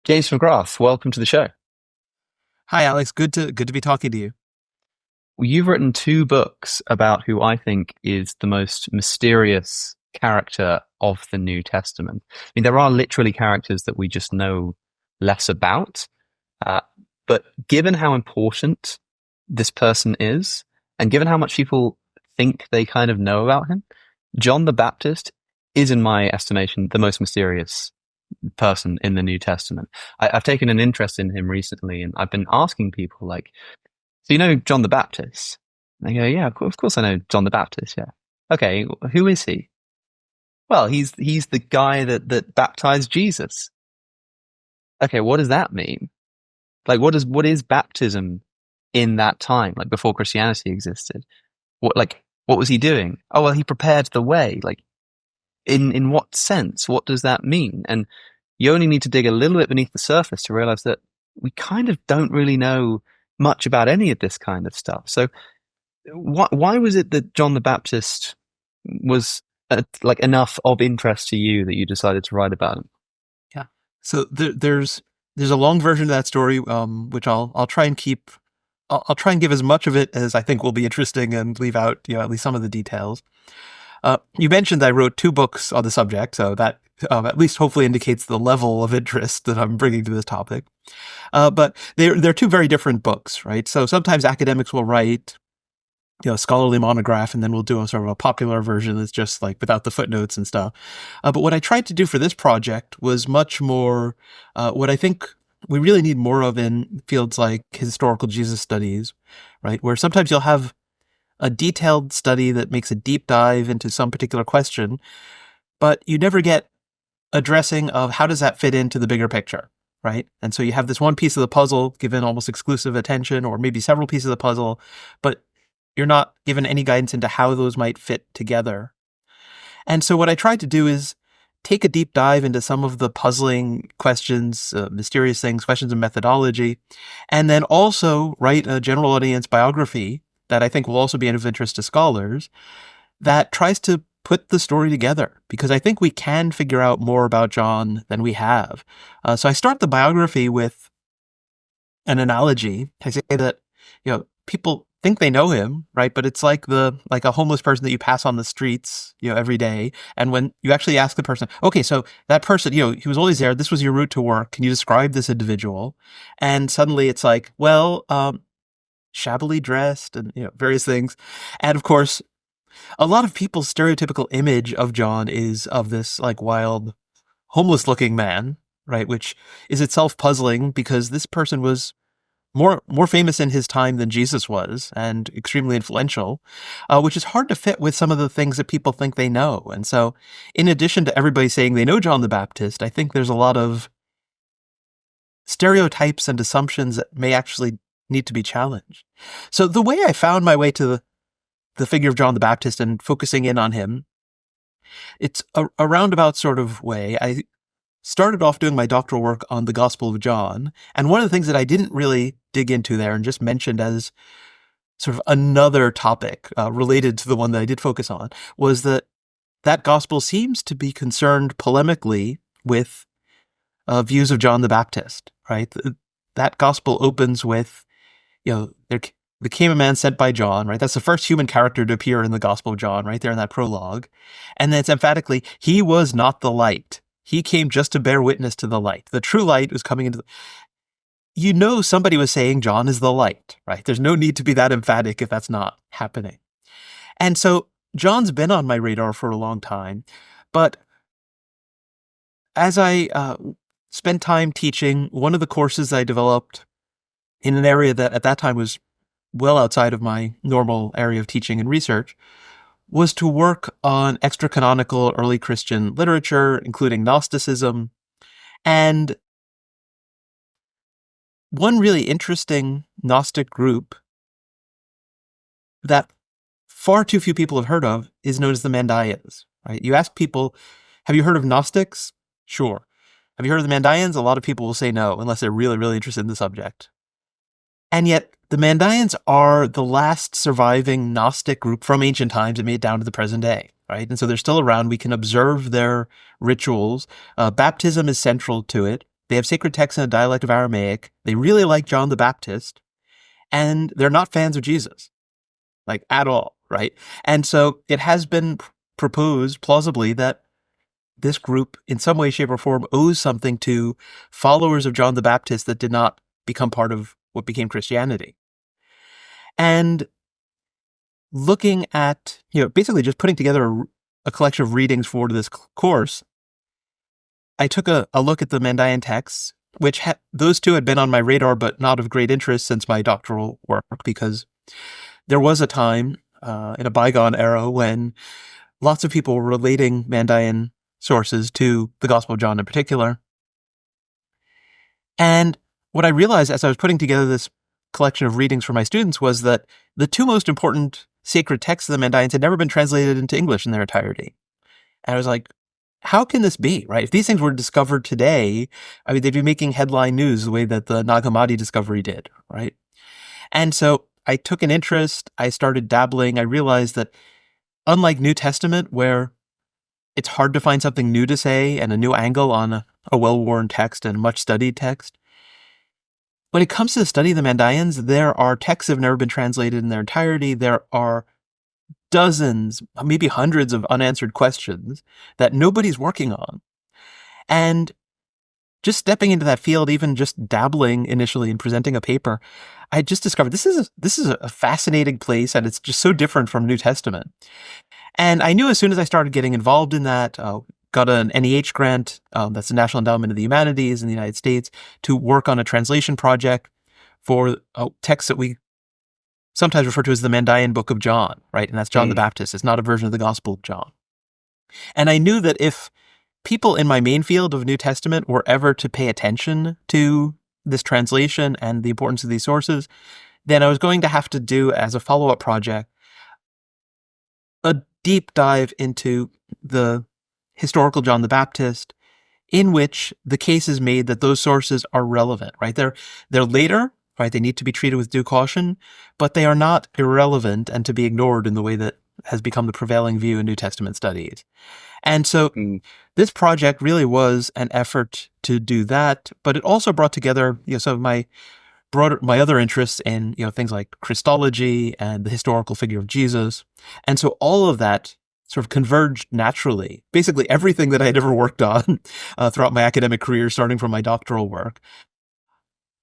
James McGrath, welcome to the show. Hi, Alex. Good to be talking to you. Well, you've written two books about who I think is the most mysterious character of the New Testament. I mean, there are literally characters that we just know less about, uh, but given how important this person is, and given how much people think they kind of know about him, John the Baptist is, in my estimation, the most mysterious person in the New Testament. I've taken an interest in him recently, and I've been asking people, like, so you know John the Baptist? And they go, yeah, of course I know John the Baptist. Yeah. Okay, who is he? Well, he's the guy that baptized Jesus. Okay, what does that mean? Like, what is baptism in that time, like before Christianity existed? What was he doing? Oh well, he prepared the way. Like, in what sense? What does that mean? And you only need to dig a little bit beneath the surface to realize that we kind of don't really know much about any of this kind of stuff. So why was it that John the Baptist was like enough of interest to you that you decided to write about him? Yeah. So there's a long version of that story, which I'll try and keep. I'll try and give as much of it as I think will be interesting, and leave out at least some of the details. You mentioned I wrote two books on the subject, so that at least hopefully indicates the level of interest that I'm bringing to this topic. But they're two very different books, right? So sometimes academics will write scholarly monograph, and then we'll do a sort of a popular version that's just like without the footnotes and stuff. But what I tried to do for this project was much more what I think we really need more of in fields like historical Jesus studies, right? Where sometimes you'll have a detailed study that makes a deep dive into some particular question, but you never get addressing of how does that fit into the bigger picture, right? And so you have this one piece of the puzzle given almost exclusive attention, or maybe several pieces of the puzzle, but you're not given any guidance into how those might fit together. And so what I tried to do is take a deep dive into some of the puzzling questions, mysterious things, questions of methodology, and then also write a general audience biography that I think will also be of interest to scholars that tries to put the story together, because I think we can figure out more about John than we have. So I start the biography with an analogy. I say that, people think they know him, right? But it's like a homeless person that you pass on the streets, every day. And when you actually ask the person, okay, so that person, he was always there. This was your route to work. Can you describe this individual? And suddenly it's like, well, shabbily dressed and, various things. And of course, a lot of people's stereotypical image of John is of this like wild, homeless looking man, right? Which is itself puzzling, because this person was more famous in his time than Jesus was, and extremely influential, which is hard to fit with some of the things that people think they know. And so, in addition to everybody saying they know John the Baptist, I think there's a lot of stereotypes and assumptions that may actually need to be challenged. So the way I found my way to the figure of John the Baptist and focusing in on him, it's a roundabout sort of way. I started off doing my doctoral work on the Gospel of John, and one of the things that I didn't really dig into there and just mentioned as sort of another topic related to the one that I did focus on was that gospel seems to be concerned polemically with views of John the Baptist, right? That gospel opens with, there became a man sent by John, right? That's the first human character to appear in the Gospel of John, right there in that prologue. And then it's emphatically, he was not the light. He came just to bear witness to the light. The true light was coming into somebody was saying John is the light, right? There's no need to be that emphatic if that's not happening. And so John's been on my radar for a long time, but as I spent time teaching, one of the courses I developed in an area that at that time was well outside of my normal area of teaching and research was to work on extra-canonical early Christian literature, including Gnosticism. And one really interesting Gnostic group that far too few people have heard of is known as the Mandaeans, right? You ask people, have you heard of Gnostics? Sure. Have you heard of the Mandaeans? A lot of people will say no, unless they're really, really interested in the subject. And yet, the Mandaeans are the last surviving Gnostic group from ancient times that made it down to the present day, right? And so they're still around. We can observe their rituals. Baptism is central to it. They have sacred texts in a dialect of Aramaic. They really like John the Baptist, and they're not fans of Jesus, like at all, right? And so it has been proposed plausibly that this group, in some way, shape, or form, owes something to followers of John the Baptist that did not become part of what became Christianity. And looking at, basically just putting together a collection of readings for this course, I took a look at the Mandaean texts, which those two had been on my radar, but not of great interest since my doctoral work, because there was a time in a bygone era when lots of people were relating Mandaean sources to the Gospel of John in particular. And what I realized as I was putting together this collection of readings for my students was that the two most important sacred texts of the Mandaeans had never been translated into English in their entirety. And I was like, how can this be, right? If these things were discovered today, I mean, they'd be making headline news the way that the Nag Hammadi discovery did, right? And so I took an interest. I started dabbling. I realized that unlike New Testament, where it's hard to find something new to say and a new angle on a well-worn text and a much-studied text, when it comes to the study of the Mandaeans, there are texts that have never been translated in their entirety. There are dozens, maybe hundreds of unanswered questions that nobody's working on. And just stepping into that field, even just dabbling initially in presenting a paper, I just discovered this is a fascinating place, and it's just so different from New Testament. And I knew as soon as I started getting involved in that, got an NEH grant, that's the National Endowment of the Humanities in the United States, to work on a translation project for a text that we sometimes refer to as the Mandaean Book of John, right? And that's John the Baptist. It's not a version of the Gospel of John. And I knew that if people in my main field of New Testament were ever to pay attention to this translation and the importance of these sources, then I was going to have to do, as a follow-up project, a deep dive into the historical John the Baptist, in which the case is made that those sources are relevant, right? They're later, right? They need to be treated with due caution, but they are not irrelevant and to be ignored in the way that has become the prevailing view in New Testament studies. And so this project really was an effort to do that, but it also brought together, some of my other interests in, things like Christology and the historical figure of Jesus. And so all of that sort of converged naturally. Basically everything that I had ever worked on throughout my academic career, starting from my doctoral work,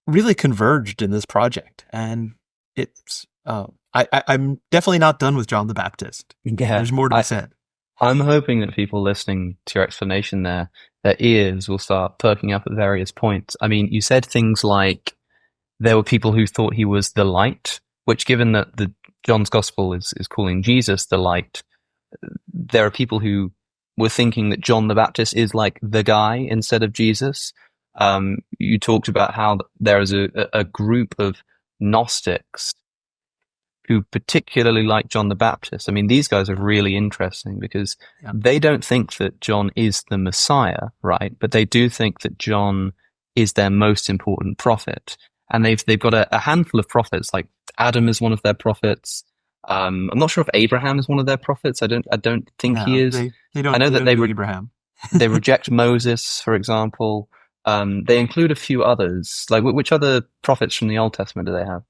really converged in this project. And it's, I'm definitely not done with John the Baptist. Yeah, there's more to be said. I'm hoping that people listening to your explanation there, their ears will start perking up at various points. I mean, you said things like there were people who thought he was the light, which, given that the John's Gospel is calling Jesus the light, there are people who were thinking that John the Baptist is like the guy instead of Jesus. You talked about how there is a group of Gnostics who particularly like John the Baptist. I mean, these guys are really interesting because they don't think that John is the Messiah, right? But they do think that John is their most important prophet. And they've got a handful of prophets, like Adam is one of their prophets. I'm not sure if Abraham is one of their prophets. I don't think he is. They don't. I know that they Abraham. they reject Moses, for example. They include a few others. Like, which other prophets from the Old Testament do they have?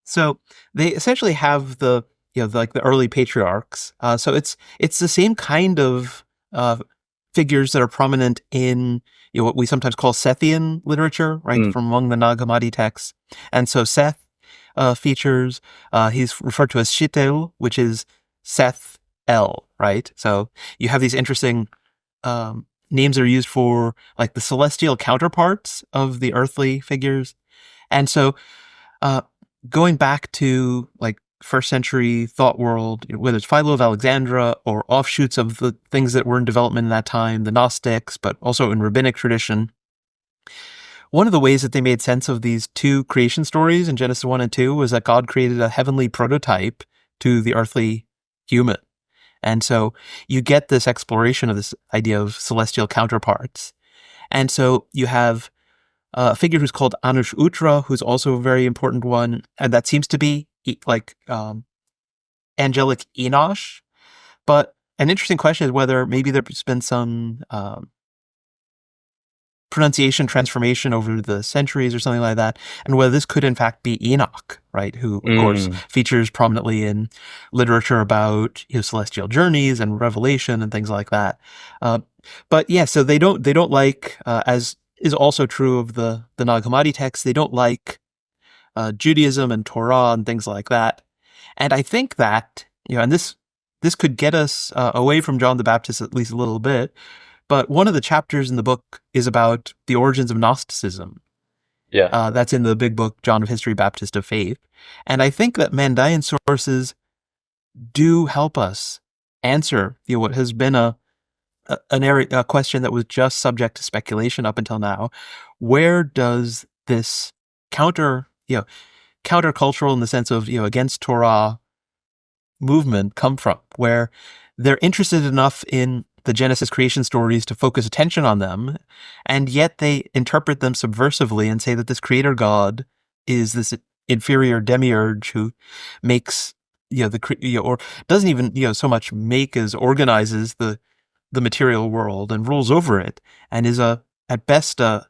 So they essentially have the early patriarchs. So it's the same kind of figures that are prominent in what we sometimes call Sethian literature, right, from among the Nag Hammadi texts. And so Seth features. He's referred to as Shittel, which is Seth El, right? So you have these interesting names that are used for like the celestial counterparts of the earthly figures. And so going back to like first century thought world, whether it's Philo of Alexandria or offshoots of the things that were in development in that time, the Gnostics, but also in rabbinic tradition, one of the ways that they made sense of these two creation stories in Genesis 1 and 2 was that God created a heavenly prototype to the earthly human. And so you get this exploration of this idea of celestial counterparts. And so you have a figure who's called Anush Utra, who's also a very important one, and that seems to be like angelic Enosh. But an interesting question is whether maybe there's been some pronunciation transformation over the centuries or something like that, and whether this could in fact be Enoch, right? Who, of course, features prominently in literature about celestial journeys and revelation and things like that. But yeah, so they don't like, as is also true of the Nag Hammadi texts, they don't like Judaism and Torah and things like that. And I think that, and this could get us away from John the Baptist at least a little bit, but one of the chapters in the book is about the origins of Gnosticism. Yeah. That's in the big book, John of History, Baptist of Faith. And I think that Mandaean sources do help us answer Mm. what has been a question that was just subject to speculation up until now. Where does this countercultural in the sense of, against Torah movement come from, where they're interested enough in the Genesis creation stories to focus attention on them, and yet they interpret them subversively and say that this creator God is this inferior demiurge who makes, or doesn't even, so much make as organizes the material world and rules over it, and is at best an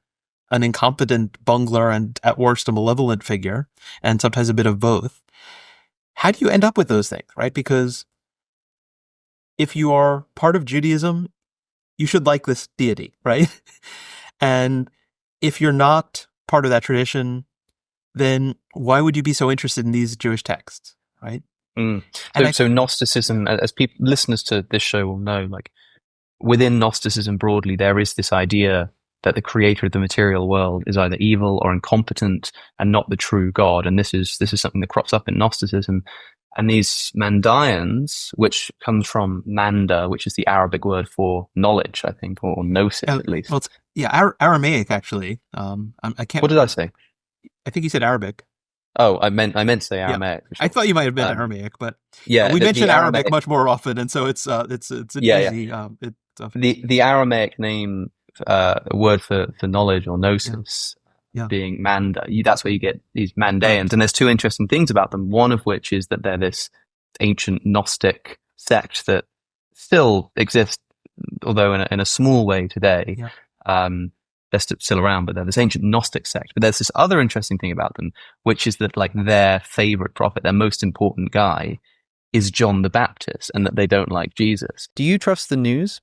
incompetent bungler and at worst a malevolent figure, and sometimes a bit of both. How do you end up with those things, right? Because if you are part of Judaism, you should like this deity, right? And if you're not part of that tradition, then why would you be so interested in these Jewish texts, right? So Gnosticism, as listeners to this show will know, like within Gnosticism broadly, there is this idea that the creator of the material world is either evil or incompetent and not the true God. And this is something that crops up in Gnosticism. And these Mandaeans, which comes from Manda, which is the Arabic word for knowledge, I think, or gnosis at least. Well, Aramaic actually. I can't. What did I say? I think you said Arabic. Oh, I meant to say Aramaic. Yeah. Sure. I thought you might have meant Aramaic, but yeah, we mention Arabic much more often, and so it's an easy. The Aramaic name, word for knowledge or gnosis. Yeah. Being Manda, that's where you get these Mandaeans. Right. And there's two interesting things about them. One of which is that they're this ancient Gnostic sect that still exists, although in a small way today. Yeah. They're still around, but they're this ancient Gnostic sect. But there's this other interesting thing about them, which is that like their favorite prophet, their most important guy, is John the Baptist, and that they don't like Jesus. Do you trust the news?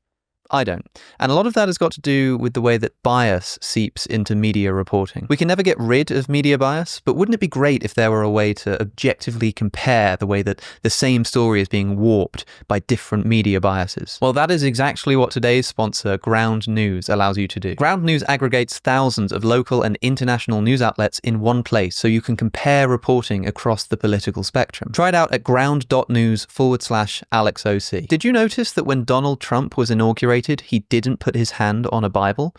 I don't. And a lot of that has got to do with the way that bias seeps into media reporting. We can never get rid of media bias, but wouldn't it be great if there were a way to objectively compare the way that the same story is being warped by different media biases? Well, that is exactly what today's sponsor, Ground News, allows you to do. Ground News aggregates thousands of local and international news outlets in one place so you can compare reporting across the political spectrum. Try it out at ground.news/AlexOC. Did you notice that when Donald Trump was inaugurated, he didn't put his hand on a Bible?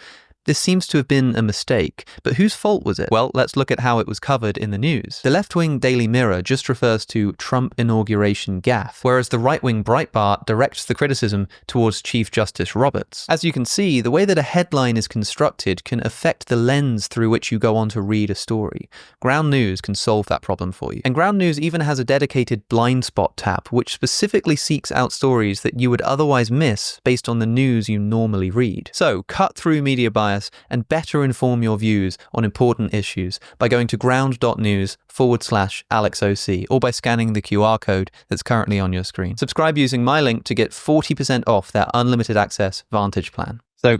This seems to have been a mistake, but whose fault was it? Well, let's look at how it was covered in the news. The left-wing Daily Mirror just refers to Trump inauguration gaffe, whereas the right-wing Breitbart directs the criticism towards Chief Justice Roberts. As you can see, the way that a headline is constructed can affect the lens through which you go on to read a story. Ground News can solve that problem for you. And Ground News even has a dedicated blind spot tab, which specifically seeks out stories that you would otherwise miss based on the news you normally read. So, cut through media bias and better inform your views on important issues by going to ground.news/AlexOC or by scanning the QR code that's currently on your screen. Subscribe using my link to get 40% off their unlimited access Vantage plan. So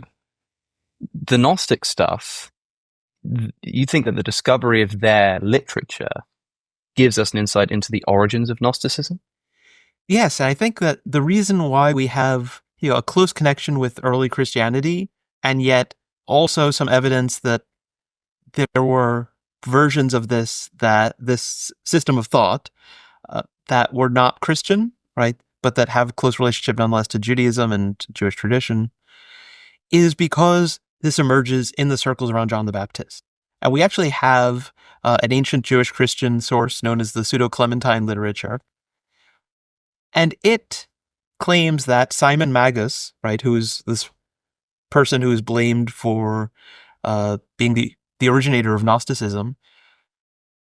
the Gnostic stuff, you think that the discovery of their literature gives us an insight into the origins of Gnosticism? Yes, and I think that the reason why we have a close connection with early Christianity, and yet also some evidence that there were versions of this system of thought that were not Christian, right, but that have a close relationship nonetheless to Judaism and Jewish tradition, is because this emerges in the circles around John the Baptist. And we actually have an ancient Jewish Christian source known as the Pseudo-Clementine literature. And it claims that Simon Magus, right, who is this person who is blamed for being the originator of Gnosticism,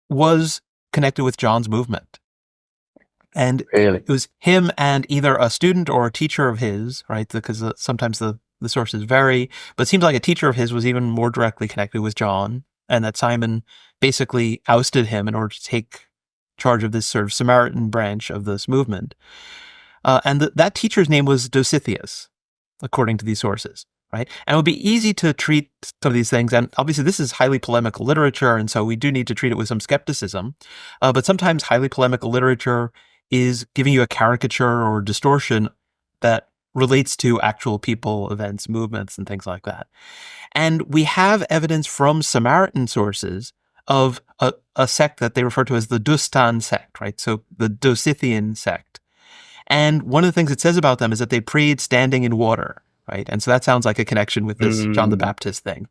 was connected with John's movement. And really? It was him and either a student or a teacher of his, right, because sometimes the The sources vary, but it seems like a teacher of his was even more directly connected with John, and that Simon basically ousted him in order to take charge of this sort of Samaritan branch of this movement. And that teacher's name was Dositheus, according to these sources, right? And it would be easy to treat some of these things, and obviously this is highly polemical literature, and so we do need to treat it with some skepticism. But sometimes highly polemical literature is giving you a caricature or distortion that relates to actual people, events, movements, and things like that. And we have evidence from Samaritan sources of a sect that they refer to as the Dustan sect, right? So the Dosithian sect. And one of the things it says about them is that they prayed standing in water, right? And so that sounds like a connection with this John the Baptist thing.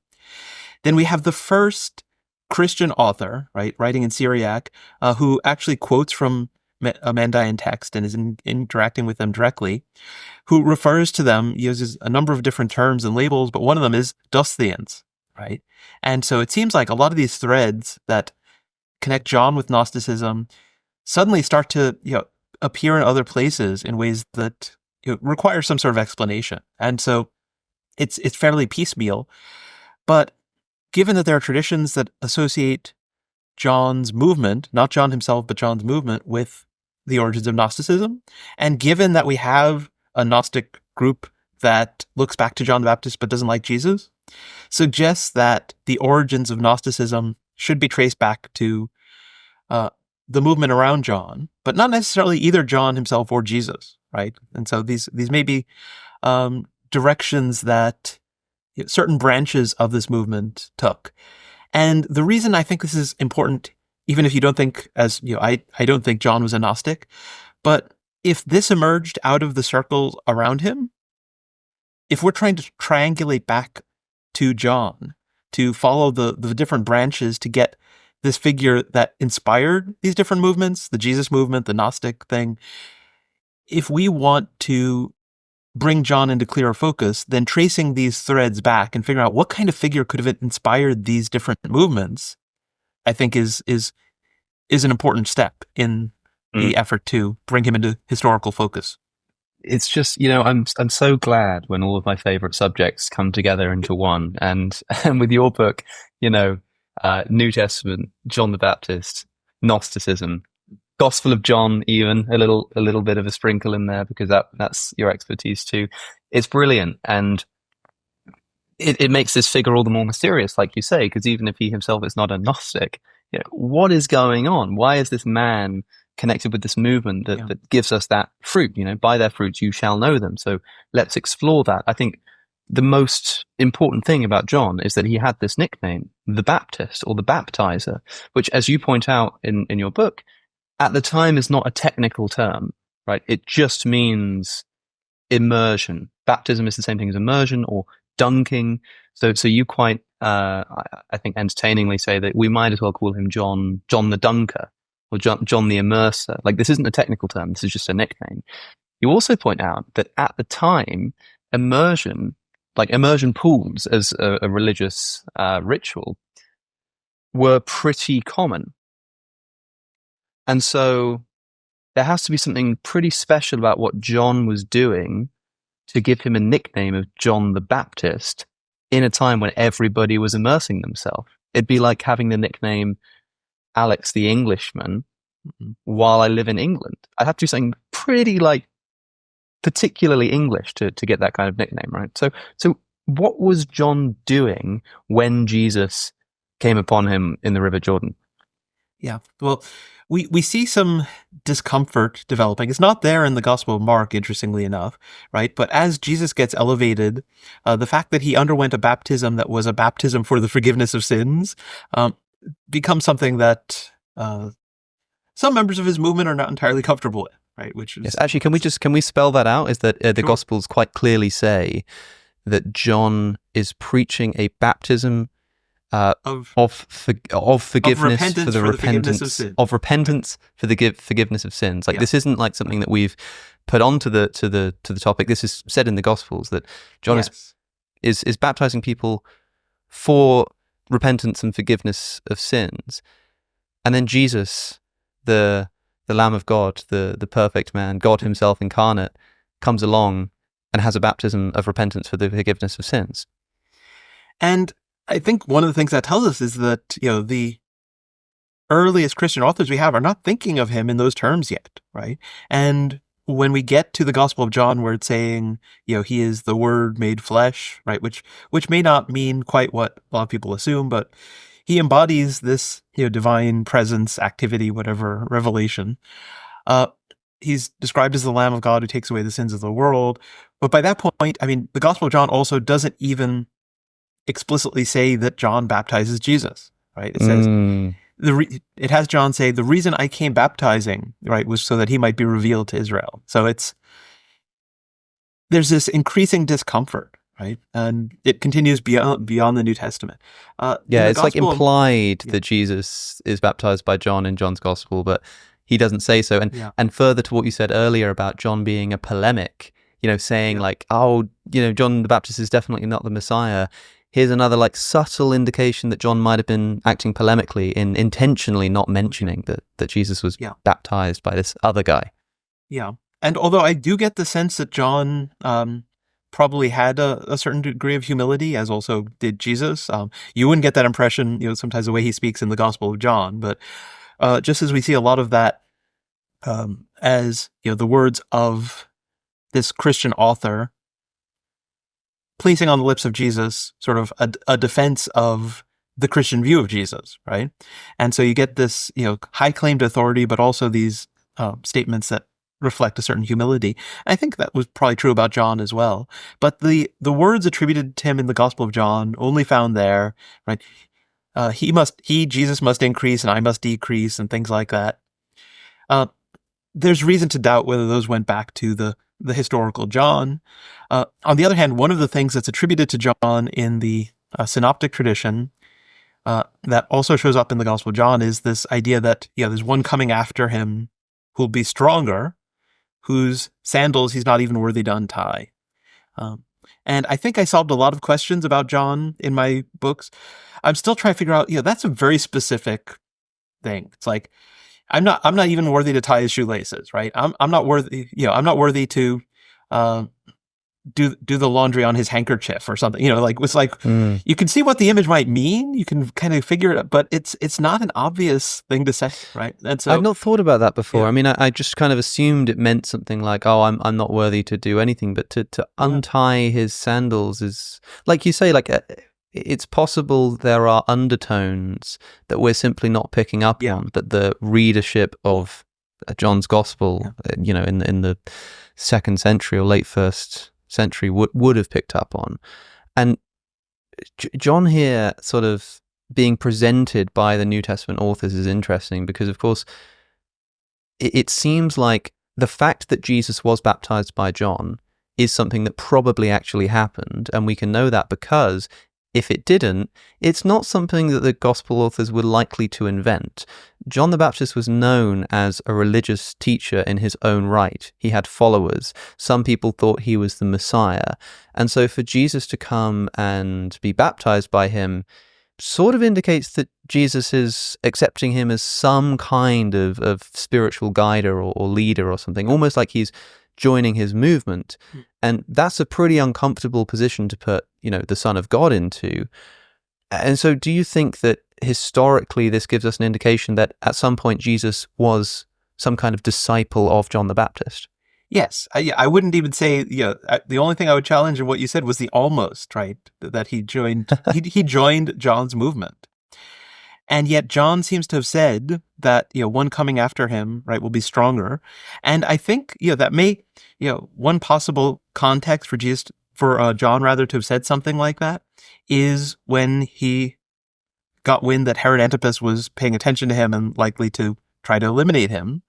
Then we have the first Christian author, right, writing in Syriac, who actually quotes from a Mandaean text and is interacting with them directly, who refers to them, uses a number of different terms and labels, but one of them is Dosthians, right? And so it seems like a lot of these threads that connect John with Gnosticism suddenly start to, appear in other places in ways that require some sort of explanation. And so it's fairly piecemeal, but given that there are traditions that associate John's movement, not John himself, but John's movement with the origins of Gnosticism, and given that we have a Gnostic group that looks back to John the Baptist but doesn't like Jesus, suggests that the origins of Gnosticism should be traced back to the movement around John, but not necessarily either John himself or Jesus, right? And so these may be directions that certain branches of this movement took. And the reason I think this is important, even if you don't think, as I don't think John was a Gnostic, but if this emerged out of the circles around him, if we're trying to triangulate back to John, to follow the different branches to get this figure that inspired these different movements, the Jesus movement, the Gnostic thing, if we want to bring John into clearer focus, then tracing these threads back and figuring out what kind of figure could have inspired these different movements, I think is an important step in the effort to bring him into historical focus. It's just, I'm so glad when all of my favorite subjects come together into one. And with your book, New Testament, John the Baptist, Gnosticism, Gospel of John, even a little bit of a sprinkle in there because that's your expertise too. It's brilliant, and it makes this figure all the more mysterious, like you say, because even if he himself is not a Gnostic, what is going on? Why is this man connected with this movement that gives us that fruit? By their fruits you shall know them. So let's explore that. I think the most important thing about John is that he had this nickname, the Baptist or the Baptizer, which, as you point out in your book, at the time is not a technical term, right? It just means immersion. Baptism is the same thing as immersion or dunking. So you quite, I think, entertainingly say that we might as well call him John the Dunker or John the Immerser. Like, this isn't a technical term. This is just a nickname. You also point out that at the time, immersion pools as a religious ritual were pretty common. And so there has to be something pretty special about what John was doing to give him a nickname of John the Baptist in a time when everybody was immersing themselves. It'd be like having the nickname Alex the Englishman while I live in England. I'd have to do something pretty particularly English to get that kind of nickname, right? So what was John doing when Jesus came upon him in the River Jordan? Yeah, well, we see some discomfort developing. It's not there in the Gospel of Mark, interestingly enough, right? But as Jesus gets elevated, the fact that he underwent a baptism that was a baptism for the forgiveness of sins becomes something that some members of his movement are not entirely comfortable with, right? Which is, yes, actually, can we spell that out? Is that the Gospels quite clearly say that John is preaching a baptism of forgiveness for the repentance of sin. Of repentance for the forgiveness of sins. Like, this isn't like something that we've put onto the topic. This is said in the Gospels that John is baptizing people for repentance and forgiveness of sins, and then Jesus, the Lamb of God, the perfect man, God Himself incarnate, comes along and has a baptism of repentance for the forgiveness of sins. And I think one of the things that tells us is that, the earliest Christian authors we have are not thinking of him in those terms yet, right? And when we get to the Gospel of John, where it's saying, he is the Word made flesh, right? Which may not mean quite what a lot of people assume, but he embodies this, divine presence, activity, whatever, revelation. He's described as the Lamb of God who takes away the sins of the world. But by that point, the Gospel of John also doesn't even explicitly say that John baptizes Jesus, right? It says, it has John say, the reason I came baptizing, right, was so that he might be revealed to Israel. So there's this increasing discomfort, right? And it continues beyond the New Testament. It's like implied that Jesus is baptized by John in John's Gospel, but he doesn't say so. And further to what you said earlier about John being a polemic, saying John the Baptist is definitely not the Messiah. Here's another subtle indication that John might have been acting polemically in intentionally not mentioning that Jesus was baptized by this other guy. Yeah. And although I do get the sense that John probably had a certain degree of humility, as also did Jesus, you wouldn't get that impression, sometimes the way he speaks in the Gospel of John. But just as we see a lot of that as, the words of this Christian author placing on the lips of Jesus sort of a defense of the Christian view of Jesus, right? And so you get this, high claim to authority, but also these statements that reflect a certain humility. I think that was probably true about John as well. But the words attributed to him in the Gospel of John, only found there, right? Jesus must increase and I must decrease and things like that. There's reason to doubt whether those went back to the historical John. On the other hand, one of the things that's attributed to John in the synoptic tradition that also shows up in the Gospel of John is this idea that, there's one coming after him who'll be stronger, whose sandals he's not even worthy to untie. And I think I solved a lot of questions about John in my books. I'm still trying to figure out, that's a very specific thing. It's like, I'm not even worthy to tie his shoelaces, right? I'm not worthy, I'm not worthy to do the laundry on his handkerchief or something. It's like you can see what the image might mean. You can kind of figure it out, but it's not an obvious thing to say, right? And so I'd not thought about that before. I just kind of assumed it meant something like, oh, I'm not worthy to do anything, but to untie his sandals is, like you say, it's possible there are undertones that we're simply not picking up on, that the readership of John's Gospel, in the 2nd century or late 1st century would have picked up on. And John here sort of being presented by the New Testament authors is interesting because, of course, it seems like the fact that Jesus was baptized by John is something that probably actually happened, and we can know that because if it didn't, it's not something that the Gospel authors were likely to invent. John the Baptist was known as a religious teacher in his own right. He had followers. Some people thought he was the Messiah. And so for Jesus to come and be baptized by him sort of indicates that Jesus is accepting him as some kind of spiritual guider or leader or something, almost like he's joining his movement. And that's a pretty uncomfortable position to put, the Son of God into. And so do you think that historically this gives us an indication that at some point Jesus was some kind of disciple of John the Baptist? Yes. I wouldn't even say, the only thing I would challenge in what you said was the almost, right? That he joined, he joined John's movement. And yet John seems to have said that, one coming after him, right, will be stronger. And I think, that may, one possible context for John rather to have said something like that is when he got wind that Herod Antipas was paying attention to him and likely to try to eliminate him.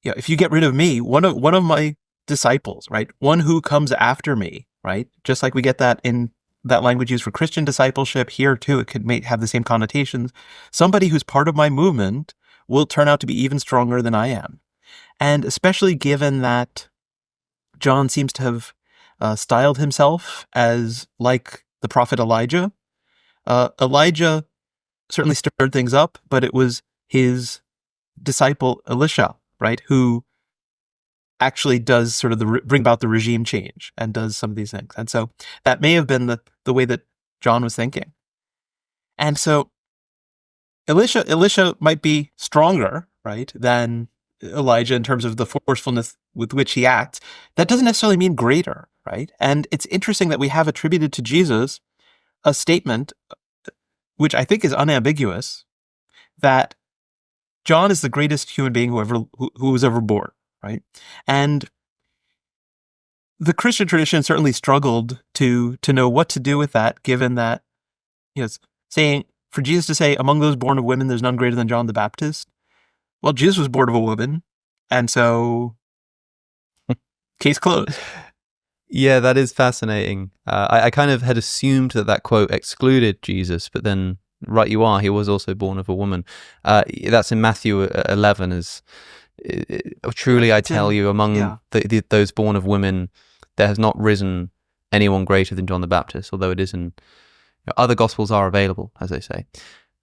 If you get rid of me, one of my disciples, right, one who comes after me, right, just like we get that in that language used for Christian discipleship here too, it could have the same connotations. Somebody who's part of my movement will turn out to be even stronger than I am. And especially given that John seems to have styled himself as like the prophet Elijah. Elijah certainly stirred things up, but it was his disciple Elisha, right, who actually does sort of bring about the regime change and does some of these things. And so that may have been the way that John was thinking. And so Elisha might be stronger, right, than Elijah in terms of the forcefulness with which he acts. That doesn't necessarily mean greater, right? And it's interesting that we have attributed to Jesus a statement, which I think is unambiguous, that John is the greatest human being who was ever born, right? And the Christian tradition certainly struggled to know what to do with that, given that, saying, for Jesus to say, among those born of women, there's none greater than John the Baptist. Well, Jesus was born of a woman, and so case closed. Yeah, that is fascinating. I kind of had assumed that quote excluded Jesus, but then, right you are, he was also born of a woman. That's in Matthew 11, as truly I tell you, among those born of women, there has not risen anyone greater than John the Baptist, although it is in other Gospels are available, as they say.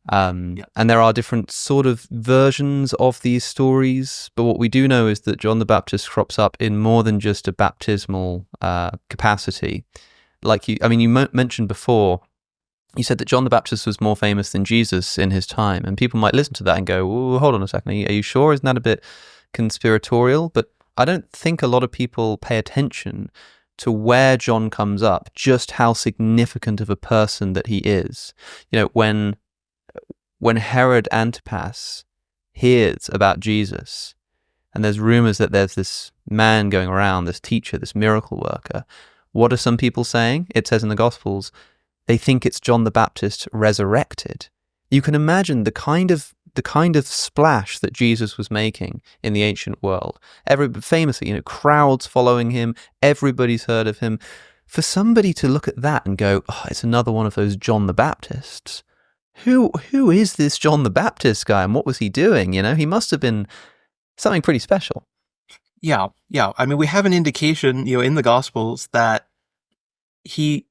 And there are different sort of versions of these stories, but what we do know is that John the Baptist crops up in more than just a baptismal capacity. Like you mentioned before, you said that John the Baptist was more famous than Jesus in his time, and people might listen to that and go, hold on a second, are you sure? Isn't that a bit conspiratorial? But I don't think a lot of people pay attention to where John comes up, just how significant of a person that he is. When Herod Antipas hears about Jesus, and there's rumors that there's this man going around, this teacher, this miracle worker, what are some people saying? It says in the Gospels, they think it's John the Baptist resurrected. You can imagine the kind of splash that Jesus was making in the ancient world. Famously, crowds following him, everybody's heard of him. For somebody to look at that and go, oh, it's another one of those John the Baptists. Who is this John the Baptist guy, and what was he doing? He must have been something pretty special. Yeah. I mean, we have an indication, in the Gospels that he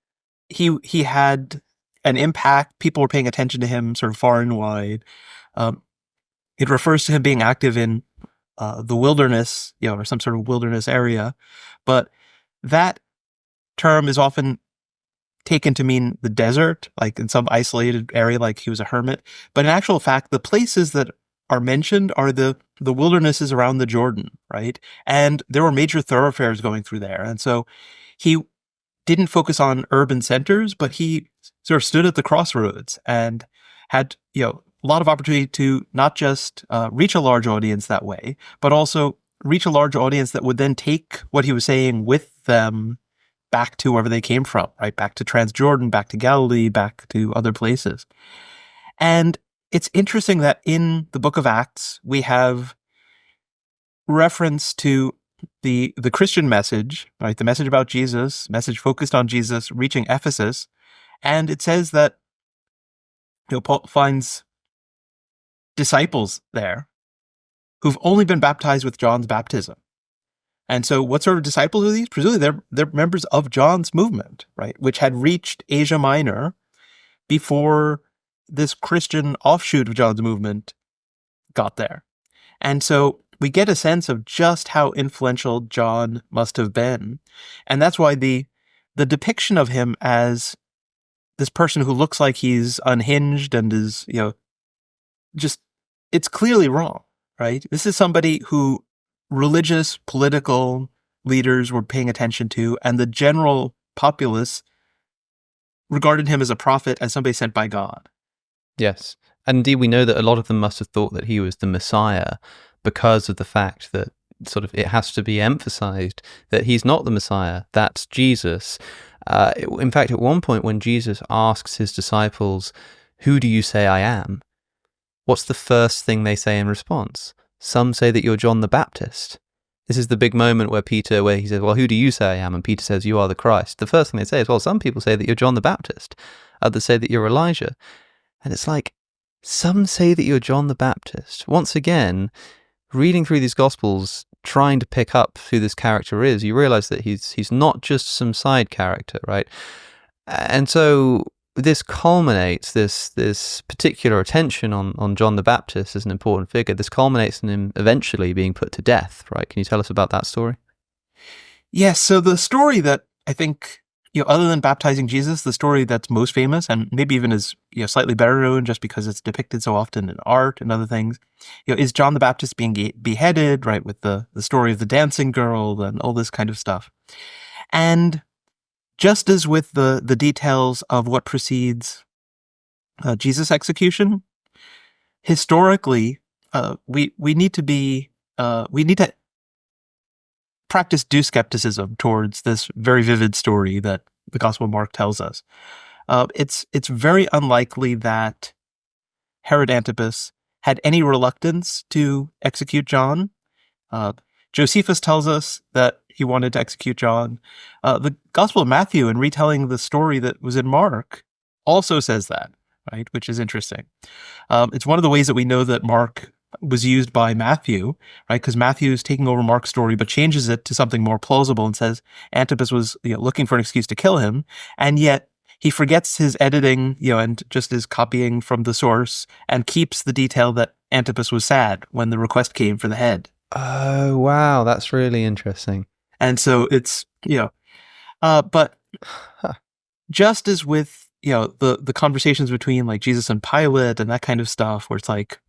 had an impact. People were paying attention to him sort of far and wide. It refers to him being active in the wilderness, or some sort of wilderness area. But that term is often taken to mean the desert, like in some isolated area, like he was a hermit. But in actual fact, the places that are mentioned are the wildernesses around the Jordan, right? And there were major thoroughfares going through there. And so he didn't focus on urban centers, but he sort of stood at the crossroads and had, a lot of opportunity to not just reach a large audience that way, but also reach a large audience that would then take what he was saying with them back to wherever they came from, right? Back to Transjordan, back to Galilee, back to other places. And it's interesting that in the book of Acts, we have reference to the Christian message, right? The message about Jesus, message focused on Jesus, reaching Ephesus. And it says that, Paul finds disciples there who've only been baptized with John's baptism. And so what sort of disciples are these? Presumably they're members of John's movement, right? Which had reached Asia Minor before this Christian offshoot of John's movement got there. And so we get a sense of just how influential John must have been. And that's why the depiction of him as this person who looks like he's unhinged and is, it's clearly wrong, right? This is somebody who religious, political leaders were paying attention to, and the general populace regarded him as a prophet, as somebody sent by God. Yes. And indeed, we know that a lot of them must have thought that he was the Messiah because of the fact that sort of it has to be emphasized that he's not the Messiah, that's Jesus. In fact, at one point when Jesus asks his disciples, "Who do you say I am?" what's the first thing they say in response? Some say that you're John the Baptist. This is the big moment where he says, well, who do you say I am? And Peter says, you are the Christ. The first thing they say is, well, some people say that you're John the Baptist. Others say that you're Elijah. And it's like, some say that you're John the Baptist. Once again, reading through these Gospels, trying to pick up who this character is, you realize that he's not just some side character, right? And so this culminates, this particular attention on John the Baptist as an important figure, this culminates in him eventually being put to death, right? Can you tell us about that story? Yes, so the story that I think, other than baptizing Jesus, the story that's most famous and maybe even is, slightly better known just because it's depicted so often in art and other things, is John the Baptist being beheaded, right, with the story of the dancing girl and all this kind of stuff. And just as with the details of what precedes Jesus' execution, historically, we need to practice due skepticism towards this very vivid story that the Gospel of Mark tells us. It's very unlikely that Herod Antipas had any reluctance to execute John. Josephus tells us that he wanted to execute John. The Gospel of Matthew, in retelling the story that was in Mark, also says that, right? Which is interesting. It's one of the ways that we know that Mark was used by Matthew, right? Because Matthew is taking over Mark's story, but changes it to something more plausible and says Antipas was looking for an excuse to kill him, and yet he forgets his editing, and just is copying from the source and keeps the detail that Antipas was sad when the request came for the head. Oh, wow. That's really interesting. And so it's, but just as with, the conversations between like Jesus and Pilate and that kind of stuff, where it's like,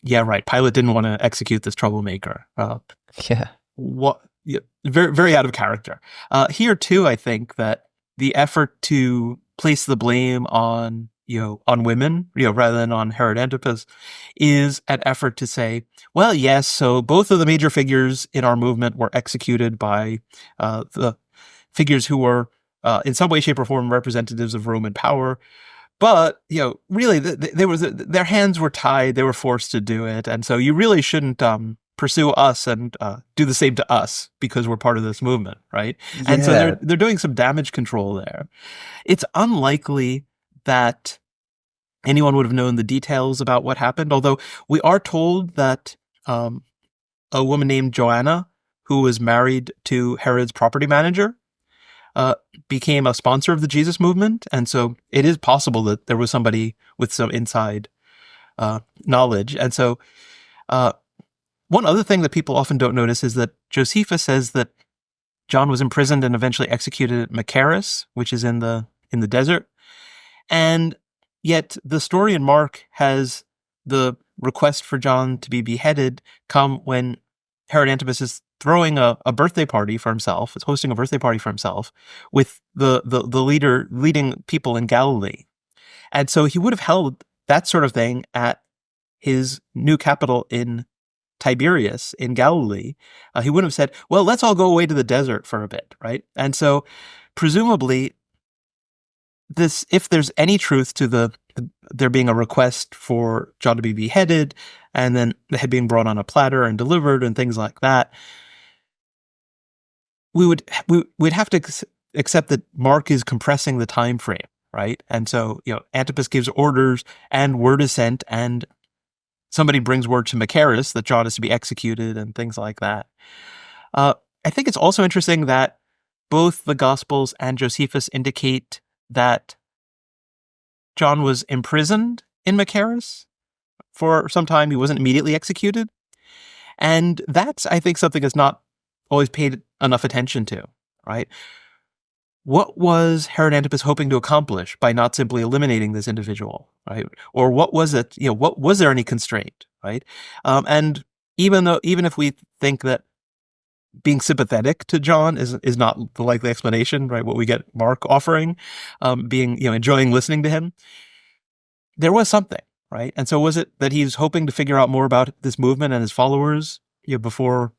yeah, right, Pilate didn't want to execute this troublemaker. Yeah. Very, very out of character. Here too, I think that the effort to place the blame on women, rather than on Herod Antipas, is an effort to say, well, yes, so both of the major figures in our movement were executed by the figures who were in some way, shape, or form representatives of Roman power. But, really, their hands were tied. They were forced to do it. And so you really shouldn't pursue us and do the same to us because we're part of this movement, right? Yeah. And so they're doing some damage control there. It's unlikely that anyone would have known the details about what happened, although we are told that a woman named Joanna, who was married to Herod's property manager, became a sponsor of the Jesus movement. And so it is possible that there was somebody with some inside knowledge. And so one other thing that people often don't notice is that Josephus says that John was imprisoned and eventually executed at Machaerus, which is in the desert. And yet the story in Mark has the request for John to be beheaded come when Herod Antipas is throwing a birthday party for himself, is hosting a birthday party for himself with the leading people in Galilee. And so he would have held that sort of thing at his new capital in Tiberias in Galilee. He wouldn't have said, well, let's all go away to the desert for a bit, right? And so presumably if there's any truth to there being a request for John to be beheaded and then the head being brought on a platter and delivered and things like that, we'd have to accept that Mark is compressing the time frame, right? And so, Antipas gives orders and word is sent and somebody brings word to Machaerus that John is to be executed and things like that. I think it's also interesting that both the Gospels and Josephus indicate that John was imprisoned in Machaerus for some time. He wasn't immediately executed. And that's, I think, something that's not always paid enough attention to, right? What was Herod Antipas hoping to accomplish by not simply eliminating this individual, right? Or what was it, was there any constraint, right? And even if we think that being sympathetic to John is not the likely explanation, right? What we get Mark offering, enjoying listening to him, there was something, right? And so was it that he's hoping to figure out more about this movement and his followers, before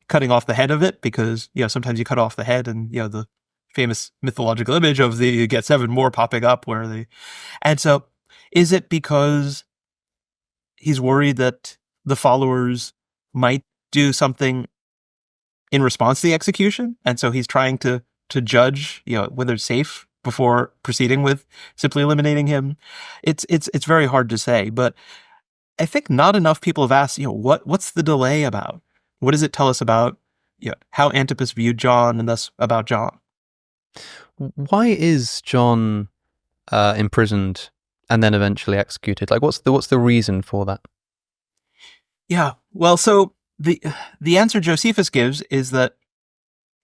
cutting off the head of it? Because, sometimes you cut off the head and, the famous mythological image of you get 7 more popping up and so is it because he's worried that the followers might do something in response to the execution? And so he's trying to judge, whether it's safe before proceeding with simply eliminating him. It's very hard to say, but I think not enough people have asked, what's the delay about? What does it tell us about, how Antipas viewed John and thus about John? Why is John imprisoned and then eventually executed? Like, what's the reason for that? Yeah, well, so the answer Josephus gives is that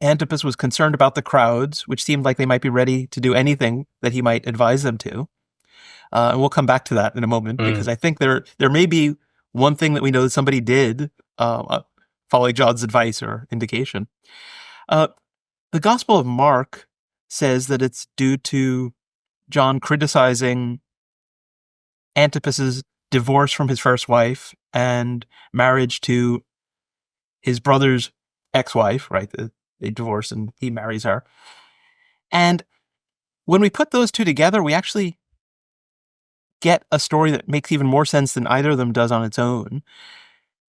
Antipas was concerned about the crowds, which seemed like they might be ready to do anything that he might advise them to. And we'll come back to that in a moment, because I think there may be one thing that we know that somebody did following John's advice or indication. The Gospel of Mark says that it's due to John criticizing Antipas's divorce from his first wife and marriage to his brother's ex-wife, right? They divorce and he marries her. And when we put those two together, we actually get a story that makes even more sense than either of them does on its own.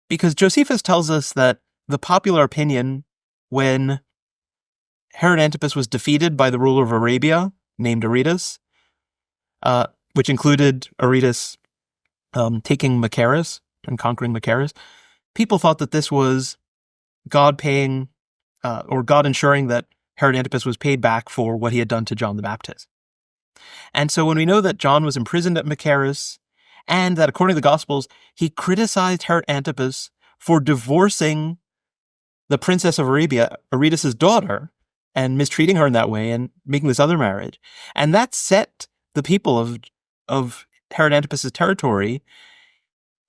Because Josephus tells us that the popular opinion when Herod Antipas was defeated by the ruler of Arabia, named Aretas, which included Aretas taking Machaerus and conquering Machaerus, people thought that this was God paying, or God ensuring that Herod Antipas was paid back for what he had done to John the Baptist. And so when we know that John was imprisoned at Machaerus, and that according to the Gospels, he criticized Herod Antipas for divorcing the princess of Arabia, Aretas' daughter, and mistreating her in that way and making this other marriage. And that set the people of Herod Antipas' territory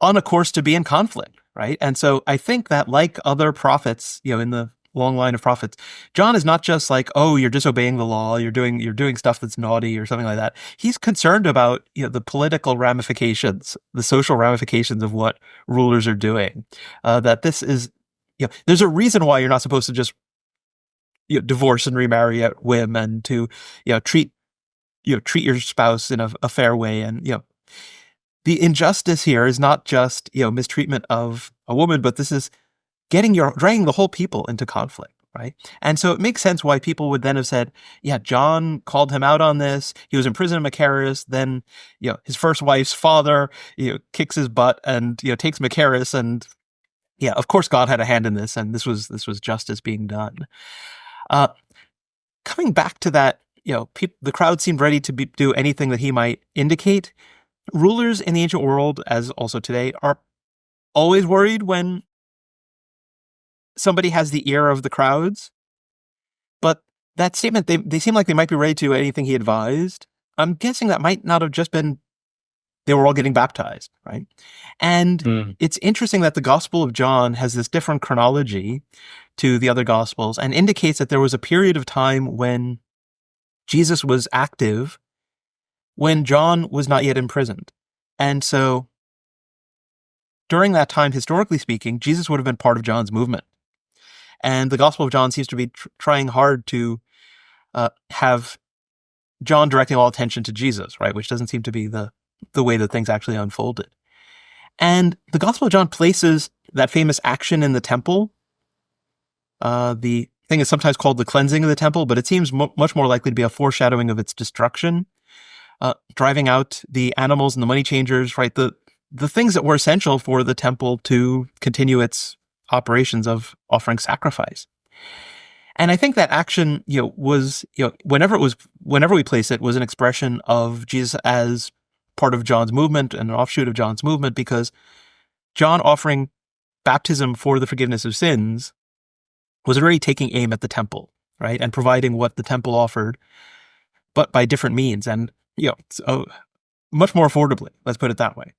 on a course to be in conflict, right? And so I think that, like other prophets, in the long line of prophets, John is not just like, oh, you're disobeying the law, you're doing stuff that's naughty or something like that. He's concerned about, the political ramifications, the social ramifications of what rulers are doing. That this is, there's a reason why you're not supposed to just divorce and remarry at whim, and to treat your spouse in a fair way. And the injustice here is not just mistreatment of a woman, but this is dragging the whole people into conflict, right? And so it makes sense why people would then have said, yeah, John called him out on this. He was in prison in Machaerus. Then his first wife's father kicks his butt and takes Machaerus, and of course God had a hand in this, and this was justice being done. Coming back to that, the crowd seemed ready to do anything that he might indicate. Rulers in the ancient world, as also today, are always worried when somebody has the ear of the crowds. But that statement, they seem like they might be ready to do anything he advised. I'm guessing that might not have just been they were all getting baptized, right? And it's interesting that the Gospel of John has this different chronology to the other Gospels, and indicates that there was a period of time when Jesus was active, when John was not yet imprisoned. And so during that time, historically speaking, Jesus would have been part of John's movement. And the Gospel of John seems to be trying hard to have John directing all attention to Jesus, right? Which doesn't seem to be the way that things actually unfolded. And the Gospel of John places that famous action in the temple. The thing is sometimes called the cleansing of the temple, but it seems much more likely to be a foreshadowing of its destruction. Driving out the animals and the money changers, right? The things that were essential for the temple to continue its operations of offering sacrifice. And I think that action, was, whenever we place it, was an expression of Jesus as part of John's movement and an offshoot of John's movement, because John offering baptism for the forgiveness of sins was already taking aim at the temple, right? And providing what the temple offered, but by different means, and, so much more affordably, let's put it that way.